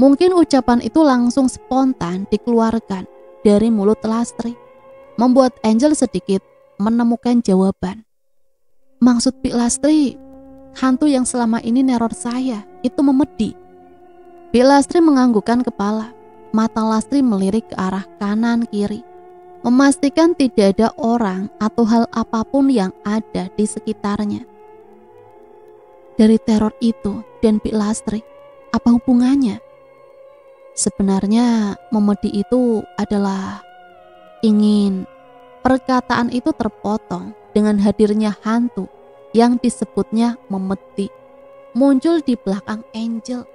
Mungkin ucapan itu langsung spontan dikeluarkan dari mulut Lastri, membuat Angel sedikit menemukan jawaban. "Maksud Bi Lastri, hantu yang selama ini neror saya itu Memedi." Bi Lastri menganggukkan kepala. Mata Lastri melirik ke arah kanan kiri, memastikan tidak ada orang atau hal apapun yang ada di sekitarnya. Dari teror itu dan Bi Lastri, apa hubungannya? Sebenarnya Memedi itu adalah ingin. Perkataan itu terpotong dengan hadirnya hantu yang disebutnya Memedi muncul di belakang Angel.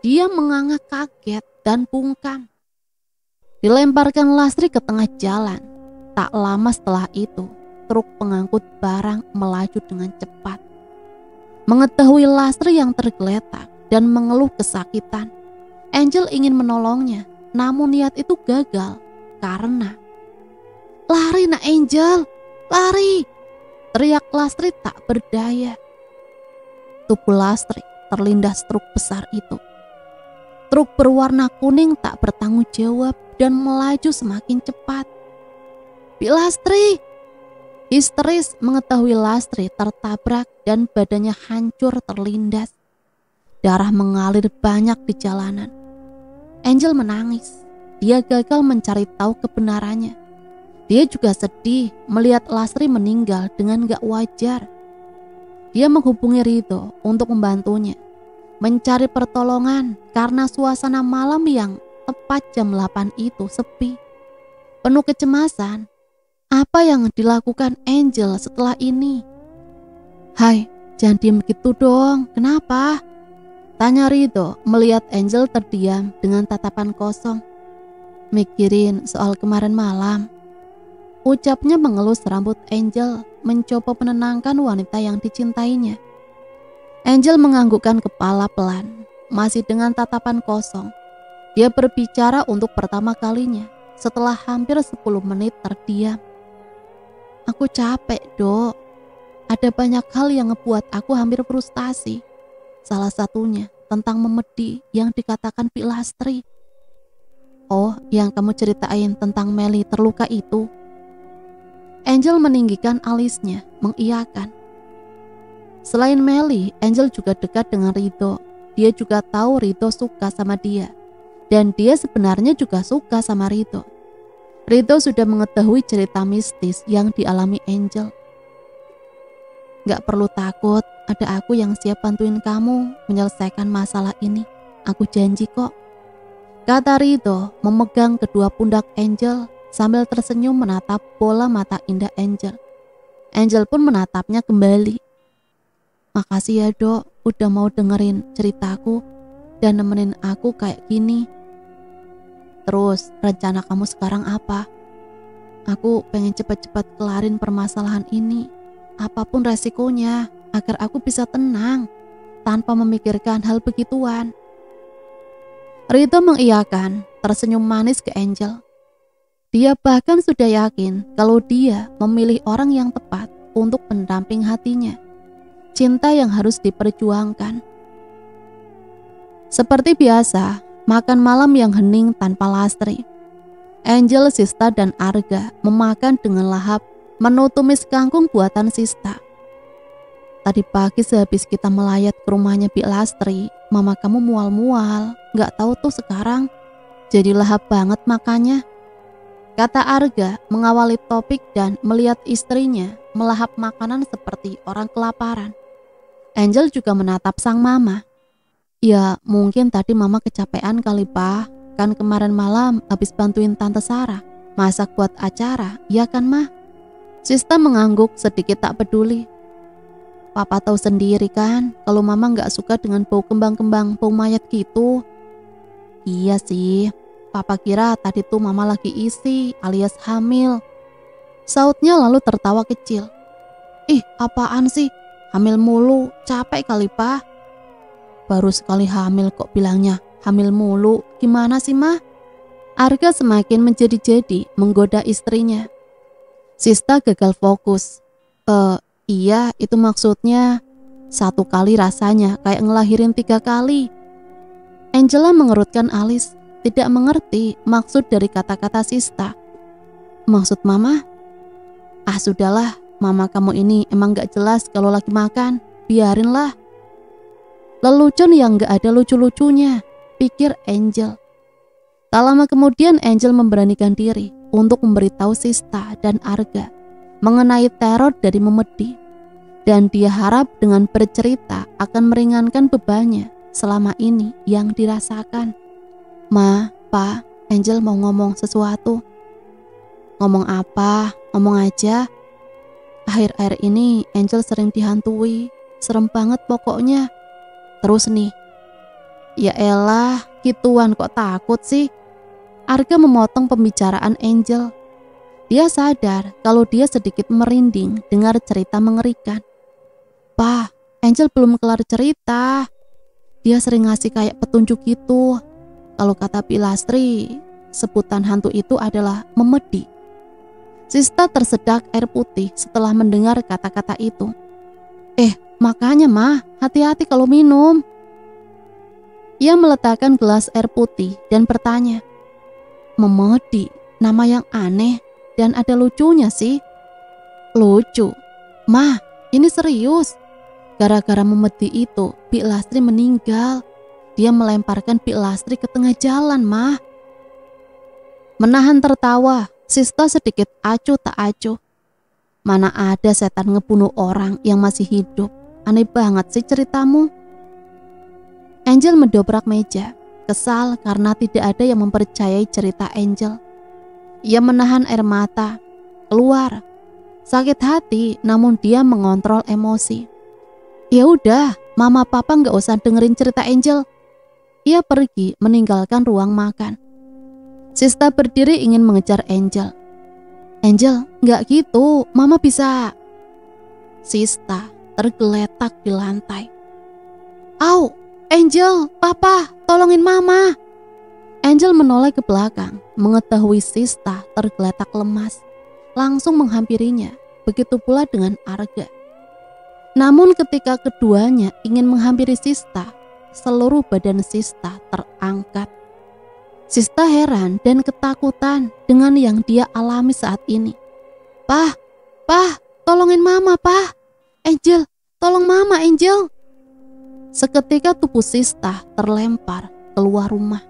Dia menganga kaget dan bungkam. Dilemparkan Lastri ke tengah jalan. Tak lama setelah itu, truk pengangkut barang melaju dengan cepat. Mengetahui Lastri yang tergeletak dan mengeluh kesakitan, Angel ingin menolongnya, namun niat itu gagal karena "Lari nak Angel, lari!" teriak Lastri tak berdaya. Tubuh Lastri terlindas truk besar itu. Truk berwarna kuning tak bertanggung jawab dan melaju semakin cepat. "Bi Lastri!" Histeris mengetahui Lastri tertabrak dan badannya hancur terlindas. Darah mengalir banyak di jalanan. Angel menangis. Dia gagal mencari tahu kebenarannya. Dia juga sedih melihat Lastri meninggal dengan gak wajar. Dia menghubungi Ridho untuk membantunya mencari pertolongan karena suasana malam yang tepat jam 8 itu sepi. Penuh kecemasan, apa yang dilakukan Angel setelah ini? "Hai, jangan diem gitu dong, kenapa?" tanya Ridho melihat Angel terdiam dengan tatapan kosong. "Mikirin soal kemarin malam," ucapnya mengelus rambut Angel, mencoba menenangkan wanita yang dicintainya. Angel menganggukkan kepala pelan, masih dengan tatapan kosong. Dia berbicara untuk pertama kalinya setelah hampir 10 menit terdiam. "Aku capek, Dok. Ada banyak hal yang ngebuat aku hampir frustasi. Salah satunya tentang Memedi yang dikatakan Pi Lastri." "Oh, yang kamu ceritain tentang Meli terluka itu?" Angel meninggikan alisnya, mengiyakan. Selain Meli, Angel juga dekat dengan Ridho. Dia juga tahu Ridho suka sama dia. Dan dia sebenarnya juga suka sama Ridho. Ridho sudah mengetahui cerita mistis yang dialami Angel. "Gak perlu takut, ada aku yang siap bantuin kamu menyelesaikan masalah ini. Aku janji kok," kata Ridho memegang kedua pundak Angel sambil tersenyum menatap bola mata indah Angel. Angel pun menatapnya kembali. "Makasih ya, Dok, udah mau dengerin ceritaku dan nemenin aku kayak gini. Terus rencana kamu sekarang apa?" "Aku pengen cepat-cepat kelarin permasalahan ini, apapun resikonya, agar aku bisa tenang tanpa memikirkan hal begituan." Ridho mengiyakan, tersenyum manis ke Angel. Dia bahkan sudah yakin kalau dia memilih orang yang tepat untuk pendamping hatinya. Cinta yang harus diperjuangkan. Seperti biasa, makan malam yang hening tanpa Lastri. Angel, Sista, dan Arga memakan dengan lahap menu tumis kangkung buatan Sista. "Tadi pagi sehabis kita melayat ke rumahnya Pi Lastri, mama kamu mual-mual, gak tahu tuh sekarang jadi lahap banget makannya," kata Arga mengawali topik dan melihat istrinya melahap makanan seperti orang kelaparan. Angel juga menatap sang mama. "Ya mungkin tadi mama kecapean kali, Pak. Kan kemarin malam habis bantuin Tante Sarah masak buat acara, ya kan, Mah?" Sista mengangguk sedikit tak peduli. "Papa tahu sendiri kan kalau mama gak suka dengan bau kembang-kembang, bau mayat gitu." "Iya sih, Papa kira tadi tuh mama lagi isi alias hamil," sautnya lalu tertawa kecil. "Ih, apaan sih? Hamil mulu, capek kali, Pak." "Baru sekali hamil kok bilangnya hamil mulu, gimana sih, Mah?" Arga semakin menjadi-jadi menggoda istrinya. Sista gagal fokus. Iya, itu maksudnya 1 kali rasanya kayak ngelahirin 3 kali." Angela mengerutkan alis, tidak mengerti maksud dari kata-kata Sista. "Maksud mama?" "Ah sudahlah, mama kamu ini emang gak jelas kalau lagi makan, biarinlah. Lelucon yang gak ada lucu-lucunya," pikir Angel. Tak lama kemudian Angel memberanikan diri untuk memberitahu Sista dan Arga mengenai teror dari Memedi. Dan dia harap dengan bercerita akan meringankan bebannya selama ini yang dirasakan. "Ma, Pa, Angel mau ngomong sesuatu." "Ngomong apa? Ngomong aja." "Akhir-akhir ini Angel sering dihantui, serem banget pokoknya. Terus nih." "Ya elah, gituan kok takut sih?" Arga memotong pembicaraan Angel. Dia sadar kalau dia sedikit merinding dengar cerita mengerikan. "Pa, Angel belum kelar cerita. Dia sering ngasih kayak petunjuk gitu. Kalau kata Pi Lastri, sebutan hantu itu adalah Memedi." Sista tersedak air putih setelah mendengar kata-kata itu. Makanya, Mah, hati-hati kalau minum." Ia meletakkan gelas air putih dan bertanya, "Memedi, nama yang aneh dan ada lucunya sih." "Lucu? Mah, ini serius. Gara-gara Memedi itu, Pi Lastri meninggal. dia melemparkan Pilastri ke tengah jalan, Mah. Menahan tertawa, Sista sedikit acuh tak acuh. Mana ada setan ngebunuh orang yang masih hidup. Aneh banget sih ceritamu. Angel mendobrak meja, kesal karena tidak ada yang mempercayai cerita Angel. Ia menahan air mata, keluar. Sakit hati, namun dia mengontrol emosi. Ya udah, Mama Papa nggak usah dengerin cerita Angel. Ia pergi meninggalkan ruang makan. Sista berdiri ingin mengejar Angel. Angel, nggak gitu, Mama bisa. Sista tergeletak di lantai. Au, Angel, Papa, tolongin Mama. Angel menoleh ke belakang, mengetahui Sista tergeletak lemas, langsung menghampirinya. Begitu pula dengan Arga. Namun ketika keduanya ingin menghampiri Sista, seluruh badan Sista terangkat. Sista heran dan ketakutan dengan yang dia alami saat ini. Pah, tolongin Mama, Pah. Angel, tolong Mama, Angel. Seketika tubuh Sista terlempar keluar rumah.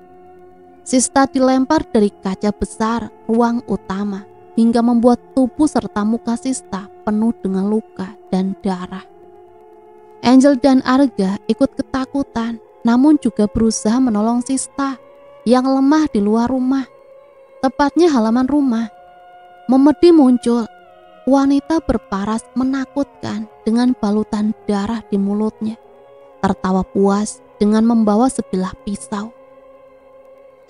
Sista dilempar dari kaca besar ruang utama hingga membuat tubuh serta muka Sista penuh dengan luka dan darah. Angel dan Arga ikut ketakutan, namun juga berusaha menolong Sista yang lemah di luar rumah, tepatnya halaman rumah. Memedi muncul, wanita berparas menakutkan dengan balutan darah di mulutnya, tertawa puas dengan membawa sebilah pisau.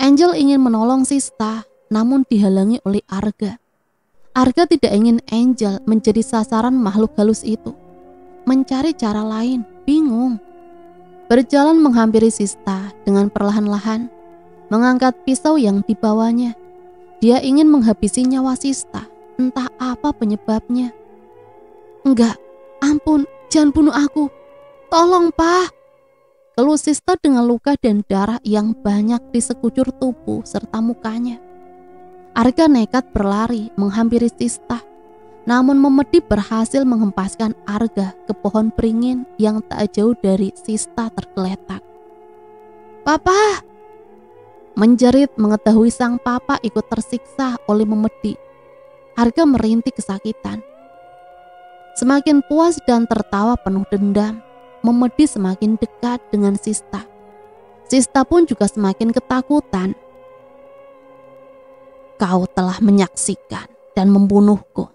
Angel ingin menolong Sista, namun dihalangi oleh Arga. Arga tidak ingin Angel menjadi sasaran makhluk halus itu. Mencari cara lain, bingung. Berjalan menghampiri Sista dengan perlahan-lahan, mengangkat pisau yang dibawanya. Dia ingin menghabisi nyawa Sista, entah apa penyebabnya. Enggak, ampun, jangan bunuh aku. Tolong, Pak. Keluh Sista dengan luka dan darah yang banyak di sekujur tubuh serta mukanya. Arga nekat berlari menghampiri Sista. Namun Memedi berhasil menghempaskan Arga ke pohon beringin yang tak jauh dari Sista tergeletak. Papa! Menjerit mengetahui sang papa ikut tersiksa oleh Memedi. Arga merintih kesakitan. Semakin puas dan tertawa penuh dendam, Memedi semakin dekat dengan Sista. Sista pun juga semakin ketakutan. Kau telah menyaksikan dan membunuhku.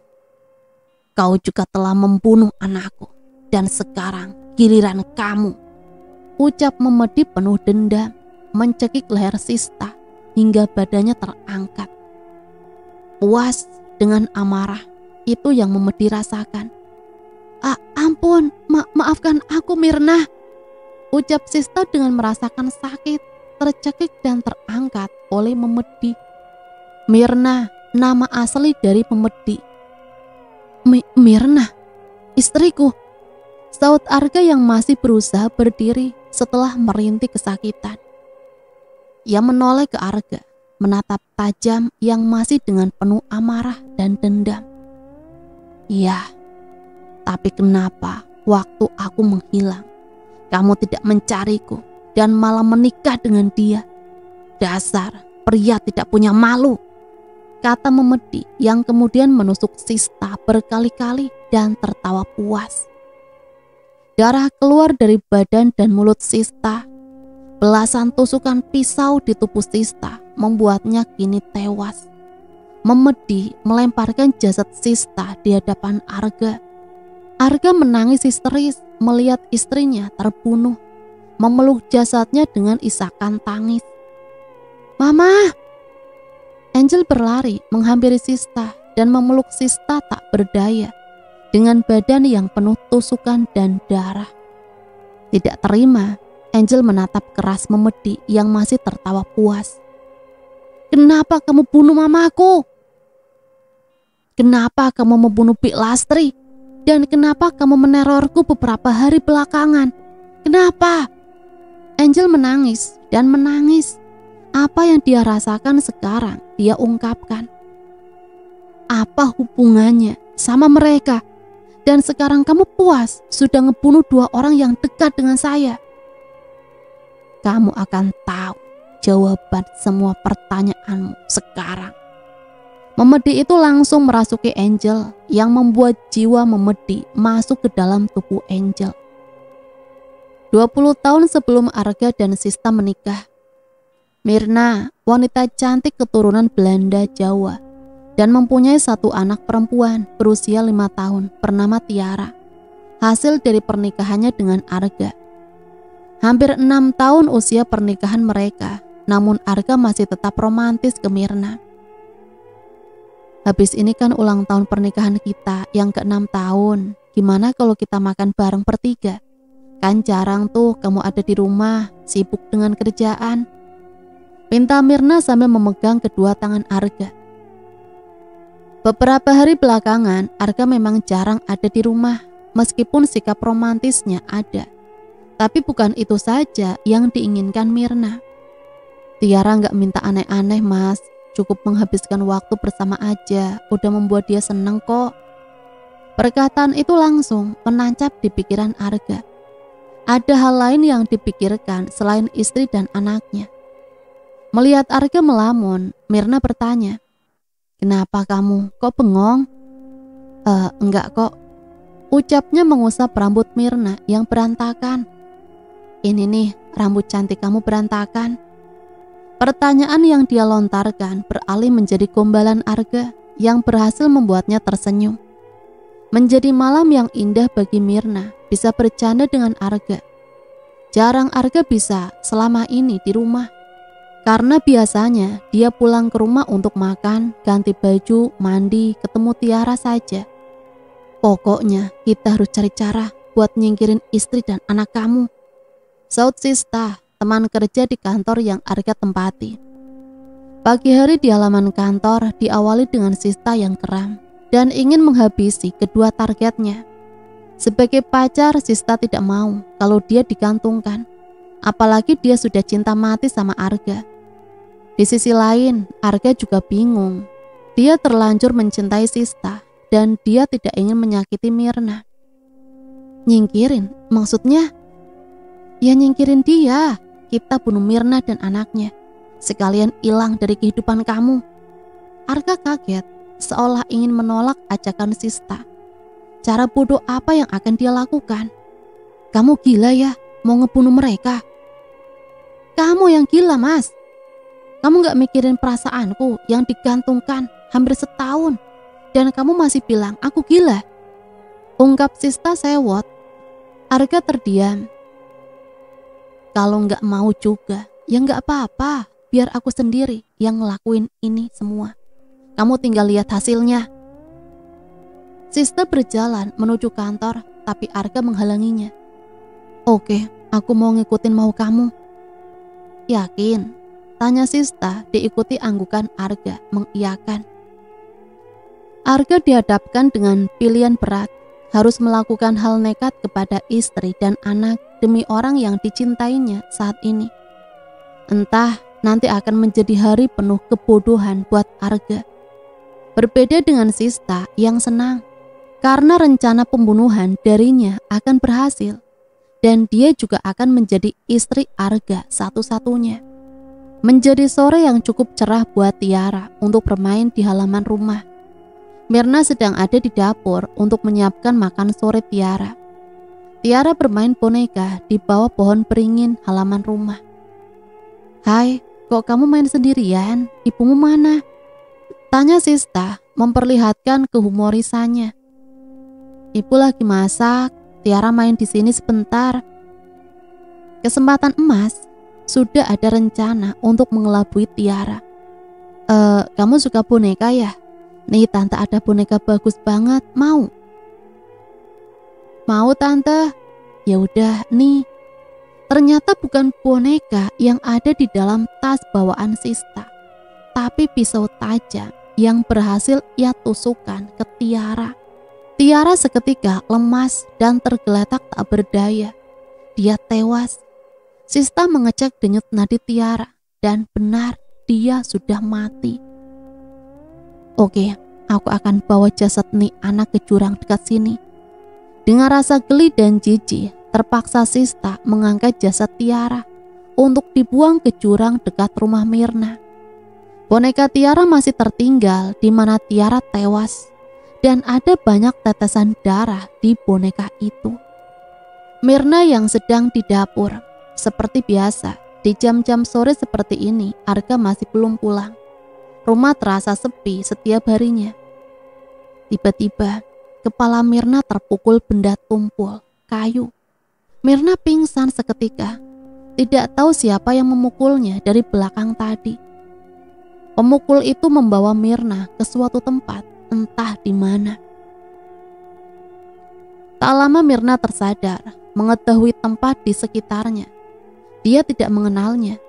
Kau juga telah membunuh anakku, dan sekarang giliran kamu. Ucap Memedi penuh dendam, mencekik leher Sista hingga badannya terangkat. Puas dengan amarah, itu yang Memedi rasakan. Ampun, maafkan aku, Mirna. Ucap Sista dengan merasakan sakit, tercekik dan terangkat oleh Memedi. Mirna, nama asli dari Memedi. Mirna, istriku. Saut Arga yang masih berusaha berdiri setelah merintih kesakitan. Ia menoleh ke Arga, menatap tajam yang masih dengan penuh amarah dan dendam. Ya, tapi kenapa waktu aku menghilang, kamu tidak mencariku dan malah menikah dengan dia? Dasar pria tidak punya malu, kata Memedi yang kemudian menusuk Sista berkali-kali dan tertawa puas. Darah keluar dari badan dan mulut Sista. Belasan tusukan pisau di tubuh Sista membuatnya kini tewas. Memedi melemparkan jasad Sista di hadapan Arga. Arga menangis histeris melihat istrinya terbunuh, memeluk jasadnya dengan isakan tangis. Mama! Angel berlari menghampiri Sista dan memeluk Sista tak berdaya dengan badan yang penuh tusukan dan darah. Tidak terima, Angel menatap keras Memedi yang masih tertawa puas. Kenapa kamu bunuh mamaku? Kenapa kamu membunuh Pilastri? Dan kenapa kamu menerorku beberapa hari belakangan? Kenapa? Angel menangis dan menangis. Apa yang dia rasakan sekarang dia ungkapkan. Apa hubungannya sama mereka? Dan dan sekarang kamu puas sudah ngebunuh 2 orang yang dekat dengan saya. kamu akan tahu jawaban semua pertanyaanmu sekarang. Memedi itu langsung merasuki Angel yang membuat jiwa Memedi masuk ke dalam tubuh Angel. 20 tahun sebelum Arga dan Sista menikah, Mirna, wanita cantik keturunan Belanda Jawa, dan mempunyai satu anak perempuan berusia 5 tahun bernama Tiara, hasil dari pernikahannya dengan Arga. Hampir 6 tahun usia pernikahan mereka, namun Arga masih tetap romantis ke Mirna. Habis ini kan ulang tahun pernikahan kita yang ke-6 tahun, gimana kalau kita makan bareng bertiga? Kan jarang tuh kamu ada di rumah, sibuk dengan kerjaan. Pinta Mirna sambil memegang kedua tangan Arga. Beberapa hari belakangan, Arga memang jarang ada di rumah, meskipun sikap romantisnya ada. Tapi bukan itu saja yang diinginkan Mirna. Tiara gak minta aneh-aneh mas, cukup menghabiskan waktu bersama aja, udah membuat dia seneng kok. Perkataan itu langsung menancap di pikiran Arga. Ada hal lain yang dipikirkan selain istri dan anaknya. Melihat Arga melamun, Mirna bertanya, "Kenapa kamu? Kok bengong?" Enggak kok." Ucapnya mengusap rambut Mirna yang berantakan. "Ini nih, rambut cantik kamu berantakan." Pertanyaan yang dia lontarkan beralih menjadi gombalan Arga yang berhasil membuatnya tersenyum. Menjadi malam yang indah bagi Mirna bisa bercanda dengan Arga. Jarang Arga bisa selama ini di rumah. Karena biasanya dia pulang ke rumah untuk makan, ganti baju, mandi, ketemu Tiara saja. "Pokoknya kita harus cari cara buat nyingkirin istri dan anak kamu," saut Sista, teman kerja di kantor yang Arga tempati. Pagi hari di halaman kantor diawali dengan Sista yang keram dan ingin menghabisi kedua targetnya. Sebagai pacar, Sista tidak mau kalau dia digantungkan, apalagi dia sudah cinta mati sama Arga. Di sisi lain, Arga juga bingung. Dia terlanjur mencintai Sista dan dia tidak ingin menyakiti Mirna. Nyingkirin? Maksudnya? Ya nyingkirin dia. Kita bunuh Mirna dan anaknya. Sekalian hilang dari kehidupan kamu. Arga kaget, seolah ingin menolak ajakan Sista. Cara bodoh apa yang akan dia lakukan? "Kamu gila ya, mau ngebunuh mereka?" "Kamu yang gila mas. Kamu gak mikirin perasaanku yang digantungkan hampir setahun. Dan kamu masih bilang aku gila?" Ungkap Sista sewot. Arga terdiam. "Kalau gak mau juga, ya gak apa-apa. Biar aku sendiri yang ngelakuin ini semua. Kamu tinggal lihat hasilnya." Sista berjalan menuju kantor, tapi Arga menghalanginya. "Oke, aku mau ngikutin mau kamu." "Yakin?" tanya Sista diikuti anggukan Arga mengiyakan. Arga dihadapkan dengan pilihan berat, harus melakukan hal nekat kepada istri dan anak demi orang yang dicintainya saat ini. Entah nanti akan menjadi hari penuh kebodohan buat Arga. Berbeda dengan Sista yang senang, karena rencana pembunuhan darinya akan berhasil, dan dia juga akan menjadi istri Arga satu-satunya. Menjadi sore yang cukup cerah buat Tiara untuk bermain di halaman rumah. Mirna sedang ada di dapur untuk menyiapkan makan sore Tiara. Tiara bermain boneka di bawah pohon beringin halaman rumah. "Hai, kok kamu main sendirian? Ibumu mana?" tanya Sista memperlihatkan kehumorisannya. "Ibu lagi masak, Tiara main di sini sebentar." Kesempatan emas, sudah ada rencana untuk mengelabui Tiara. Kamu suka boneka ya? Nih tante ada boneka bagus banget, mau?" "Mau tante." "Ya udah nih." Ternyata bukan boneka yang ada di dalam tas bawaan Sista, tapi pisau tajam yang berhasil ia tusukkan ke Tiara. Tiara seketika lemas dan tergeletak tak berdaya. Dia tewas. Sista mengecek denyut nadi Tiara dan benar dia sudah mati. "Oke, aku akan bawa jasad nih anak ke jurang dekat sini." Dengan rasa geli dan jijik, terpaksa Sista mengangkat jasad Tiara untuk dibuang ke jurang dekat rumah Mirna. Boneka Tiara masih tertinggal di mana Tiara tewas dan ada banyak tetesan darah di boneka itu. Mirna yang sedang di dapur. Seperti biasa, di jam-jam sore seperti ini, Arga masih belum pulang. Rumah terasa sepi setiap harinya. Tiba-tiba, kepala Mirna terpukul benda tumpul, kayu. Mirna pingsan seketika. Tidak tahu siapa yang memukulnya dari belakang tadi. Pemukul itu membawa Mirna ke suatu tempat, entah di mana. Tak lama Mirna tersadar, mengetahui tempat di sekitarnya. Dia tidak mengenalnya.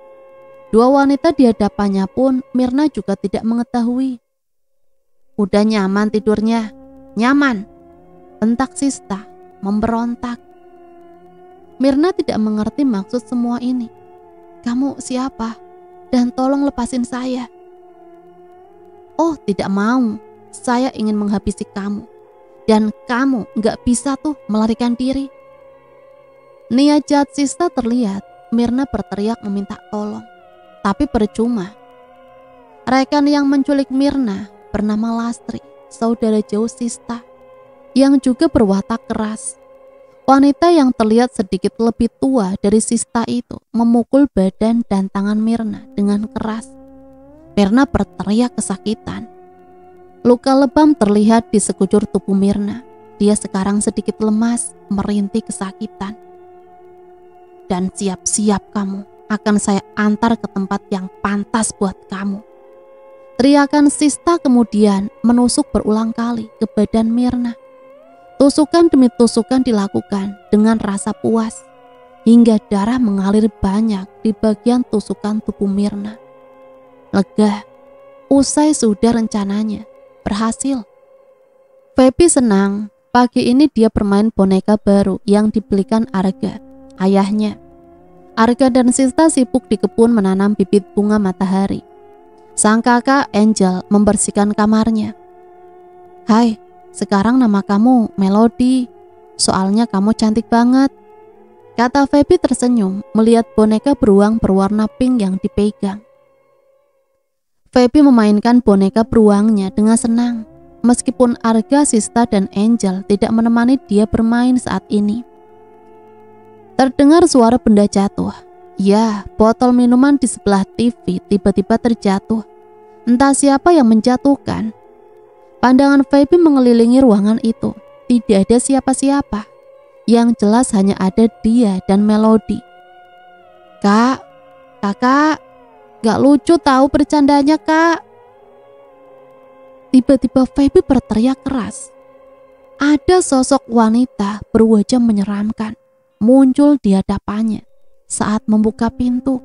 Dua wanita di hadapannya pun Mirna juga tidak mengetahui. Udah nyaman tidurnya? Nyaman, bentak Sista, memberontak. Mirna tidak mengerti maksud semua ini. Kamu siapa? Dan tolong lepasin saya. Oh, tidak mau. Saya ingin menghabisi kamu. Dan kamu gak bisa tuh melarikan diri. Niat jahat Sista terlihat. Mirna berteriak meminta tolong. Tapi percuma. Rekan yang menculik Mirna bernama Lastri, saudara jauh Sista, yang juga berwatak keras. Wanita yang terlihat sedikit lebih tua dari Sista itu memukul badan dan tangan Mirna dengan keras. Mirna berteriak kesakitan. Luka lebam terlihat di sekujur tubuh Mirna. Dia sekarang sedikit lemas, merintih kesakitan. Dan siap-siap kamu, akan saya antar ke tempat yang pantas buat kamu. Teriakan Sista kemudian menusuk berulang kali ke badan Mirna. Tusukan demi tusukan dilakukan dengan rasa puas, hingga darah mengalir banyak di bagian tusukan tubuh Mirna. Lega, usai sudah rencananya, berhasil. Feby senang, pagi ini dia bermain boneka baru yang dibelikan Arga, ayahnya. Arga dan Sista sibuk di kebun menanam bibit bunga matahari. Sang kakak Angel membersihkan kamarnya. Hai, sekarang nama kamu Melody, soalnya kamu cantik banget, kata Feby tersenyum melihat boneka beruang berwarna pink yang dipegang. Feby memainkan boneka beruangnya dengan senang, meskipun Arga, Sista, dan Angel tidak menemani dia bermain saat ini. Terdengar suara benda jatuh. Ya, botol minuman di sebelah TV tiba-tiba terjatuh. Entah siapa yang menjatuhkan. Pandangan Feby mengelilingi ruangan itu. Tidak ada siapa-siapa. Yang jelas hanya ada dia dan Melody. Kak, kakak, gak lucu tahu bercandanya kak. Tiba-tiba Feby berteriak keras. Ada sosok wanita berwajah menyeramkan muncul di hadapannya saat membuka pintu.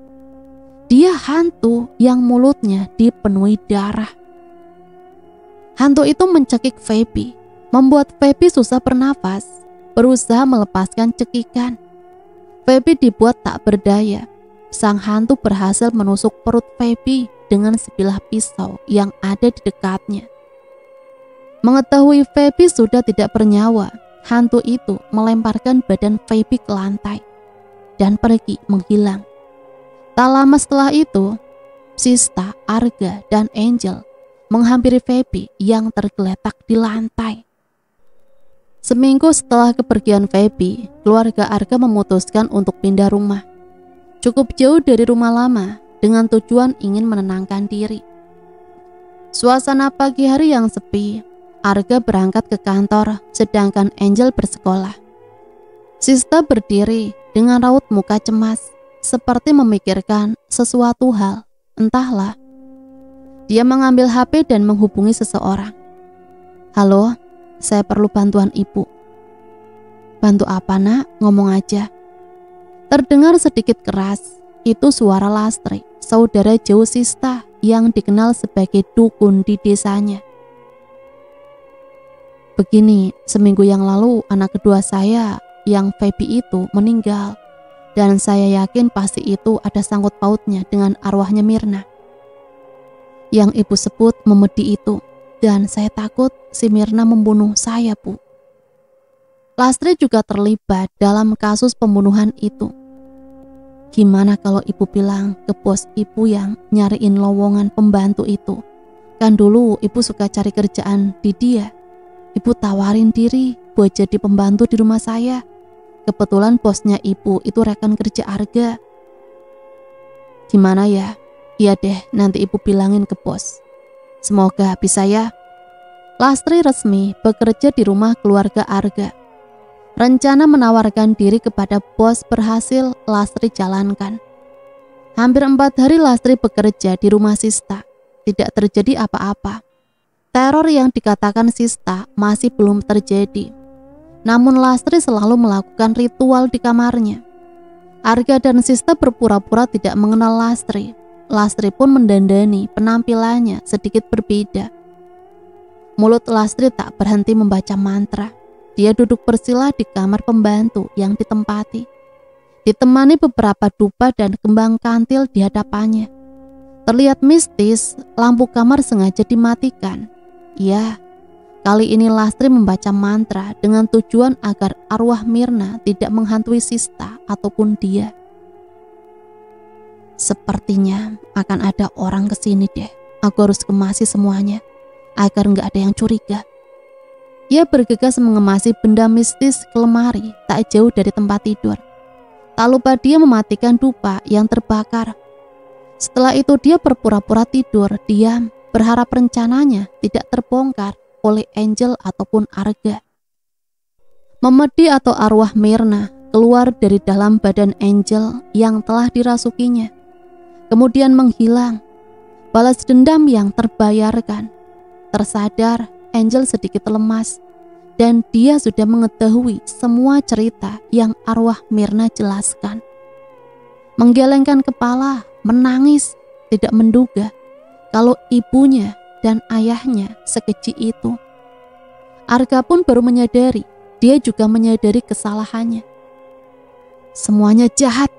Dia hantu yang mulutnya dipenuhi darah. Hantu itu mencekik Feby, membuat Feby susah bernafas, berusaha melepaskan cekikan. Feby dibuat tak berdaya. Sang hantu berhasil menusuk perut Feby dengan sebilah pisau yang ada di dekatnya. Mengetahui Feby sudah tidak bernyawa, hantu itu melemparkan badan Feby ke lantai dan pergi menghilang. Tak lama setelah itu, Sista, Arga, dan Angel menghampiri Feby yang tergeletak di lantai. Seminggu setelah kepergian Feby, keluarga Arga memutuskan untuk pindah rumah. Cukup jauh dari rumah lama dengan tujuan ingin menenangkan diri. Suasana pagi hari yang sepi. Arga berangkat ke kantor, sedangkan Angel bersekolah. Sista berdiri dengan raut muka cemas, seperti memikirkan sesuatu hal, entahlah. Dia mengambil HP dan menghubungi seseorang. Halo, saya perlu bantuan ibu. Bantu apa nak? Ngomong aja. Terdengar sedikit keras, itu suara Lastri, saudara jauh Sista yang dikenal sebagai dukun di desanya. Begini, seminggu yang lalu anak kedua saya yang Feby itu meninggal. Dan saya yakin pasti itu ada sangkut pautnya dengan arwahnya Mirna. Yang ibu sebut memedi itu. Dan saya takut si Mirna membunuh saya, Bu. Lastri juga terlibat dalam kasus pembunuhan itu. Gimana kalau ibu bilang ke bos ibu yang nyariin lowongan pembantu itu? Kan dulu ibu suka cari kerjaan di dia. Ibu tawarin diri buat jadi pembantu di rumah saya. Kebetulan bosnya ibu itu rekan kerja Arga. Gimana ya? Iya deh, nanti ibu bilangin ke bos. Semoga bisa ya. Lastri resmi bekerja di rumah keluarga Arga. Rencana menawarkan diri kepada bos berhasil Lastri jalankan. Hampir 4 hari Lastri bekerja di rumah Sista. Tidak terjadi apa-apa. Teror yang dikatakan Sista masih belum terjadi. Namun Lastri selalu melakukan ritual di kamarnya. Arga dan Sista berpura-pura tidak mengenal Lastri. Lastri pun mendandani penampilannya sedikit berbeda. Mulut Lastri tak berhenti membaca mantra. Dia duduk bersila di kamar pembantu yang ditempati. Ditemani beberapa dupa dan kembang kantil di hadapannya. Terlihat mistis, lampu kamar sengaja dimatikan. Ya, kali ini Lastri membaca mantra dengan tujuan agar arwah Mirna tidak menghantui Sista ataupun dia. Sepertinya akan ada orang kesini deh. Aku harus kemasi semuanya agar nggak ada yang curiga. Ia bergegas mengemasi benda mistis ke lemari tak jauh dari tempat tidur. Tak lupa dia mematikan dupa yang terbakar. Setelah itu dia berpura-pura tidur diam, berharap rencananya tidak terbongkar oleh Angel ataupun Arga. Memedi atau arwah Mirna keluar dari dalam badan Angel yang telah dirasukinya. Kemudian menghilang. Balas dendam yang terbayarkan. Tersadar, Angel sedikit lemas dan dia sudah mengetahui semua cerita yang arwah Mirna jelaskan. Menggelengkan kepala, menangis, tidak menduga kalau ibunya dan ayahnya sekeji itu. Arga pun baru menyadari, dia juga menyadari kesalahannya. Semuanya jahat.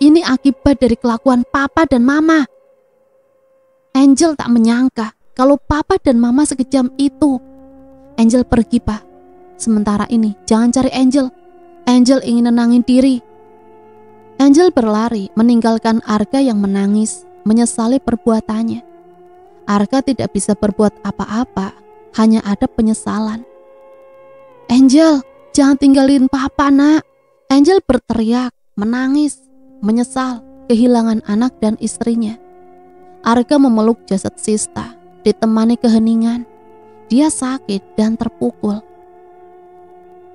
Ini akibat dari kelakuan papa dan mama. Angel tak menyangka kalau papa dan mama sekejam itu. Angel pergi, Pak. Sementara ini jangan cari Angel. Angel ingin nenangin diri. Angel berlari meninggalkan Arga yang menangis, menyesali perbuatannya. Arga tidak bisa berbuat apa-apa, hanya ada penyesalan. Angel, jangan tinggalin papa, nak. Angel berteriak, menangis, menyesal kehilangan anak dan istrinya. Arga memeluk jasad Sista, ditemani keheningan. Dia sakit dan terpukul.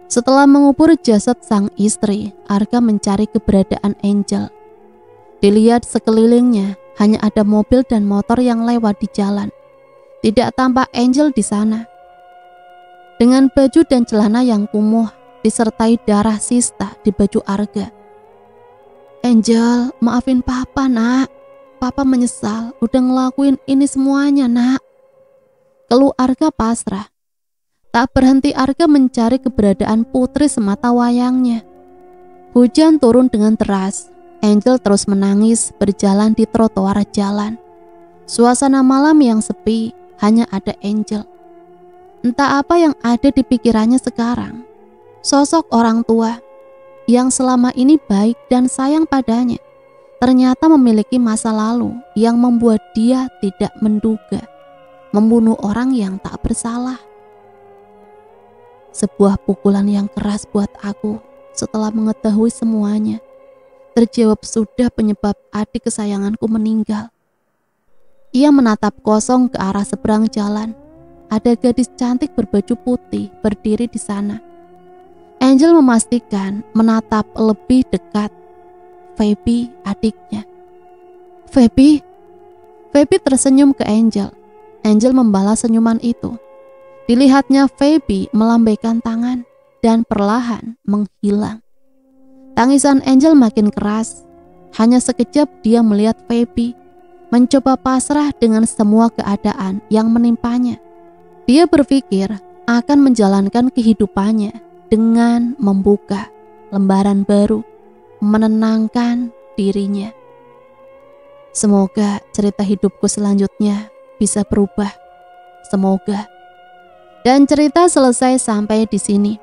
Setelah mengubur jasad sang istri, Arga mencari keberadaan Angel. Dilihat sekelilingnya, hanya ada mobil dan motor yang lewat di jalan. Tidak tampak Angel di sana. Dengan baju dan celana yang kumuh, disertai darah Sista di baju Arga. Angel, maafin papa, nak. Papa menyesal udah ngelakuin ini semuanya, nak. Keluh Arga pasrah. Tak berhenti Arga mencari keberadaan putri semata wayangnya. Hujan turun dengan deras. Angel terus menangis berjalan di trotoar jalan. Suasana malam yang sepi, hanya ada Angel. Entah apa yang ada di pikirannya sekarang. Sosok orang tua yang selama ini baik dan sayang padanya ternyata memiliki masa lalu yang membuat dia tidak menduga membunuh orang yang tak bersalah. Sebuah pukulan yang keras buat aku setelah mengetahui semuanya. Terjawab sudah penyebab adik kesayanganku meninggal. Ia menatap kosong ke arah seberang jalan. Ada gadis cantik berbaju putih berdiri di sana. Angel memastikan menatap lebih dekat. Feby, adiknya. Feby tersenyum ke Angel. Angel membalas senyuman itu. Dilihatnya Feby melambaikan tangan dan perlahan menghilang. Tangisan Angel makin keras. Hanya sekejap dia melihat Feby mencoba pasrah dengan semua keadaan yang menimpanya. Dia berpikir akan menjalankan kehidupannya dengan membuka lembaran baru, menenangkan dirinya. Semoga cerita hidupku selanjutnya bisa berubah. Semoga. Dan cerita selesai sampai di sini.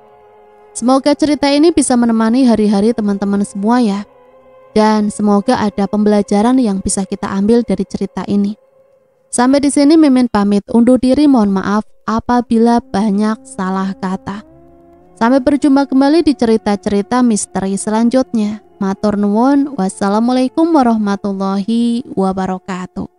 Semoga cerita ini bisa menemani hari-hari teman-teman semua ya. Dan semoga ada pembelajaran yang bisa kita ambil dari cerita ini. Sampai di sini Mimin pamit undur diri, mohon maaf apabila banyak salah kata. Sampai berjumpa kembali di cerita-cerita misteri selanjutnya. Matur nuwun, wassalamualaikum warahmatullahi wabarakatuh.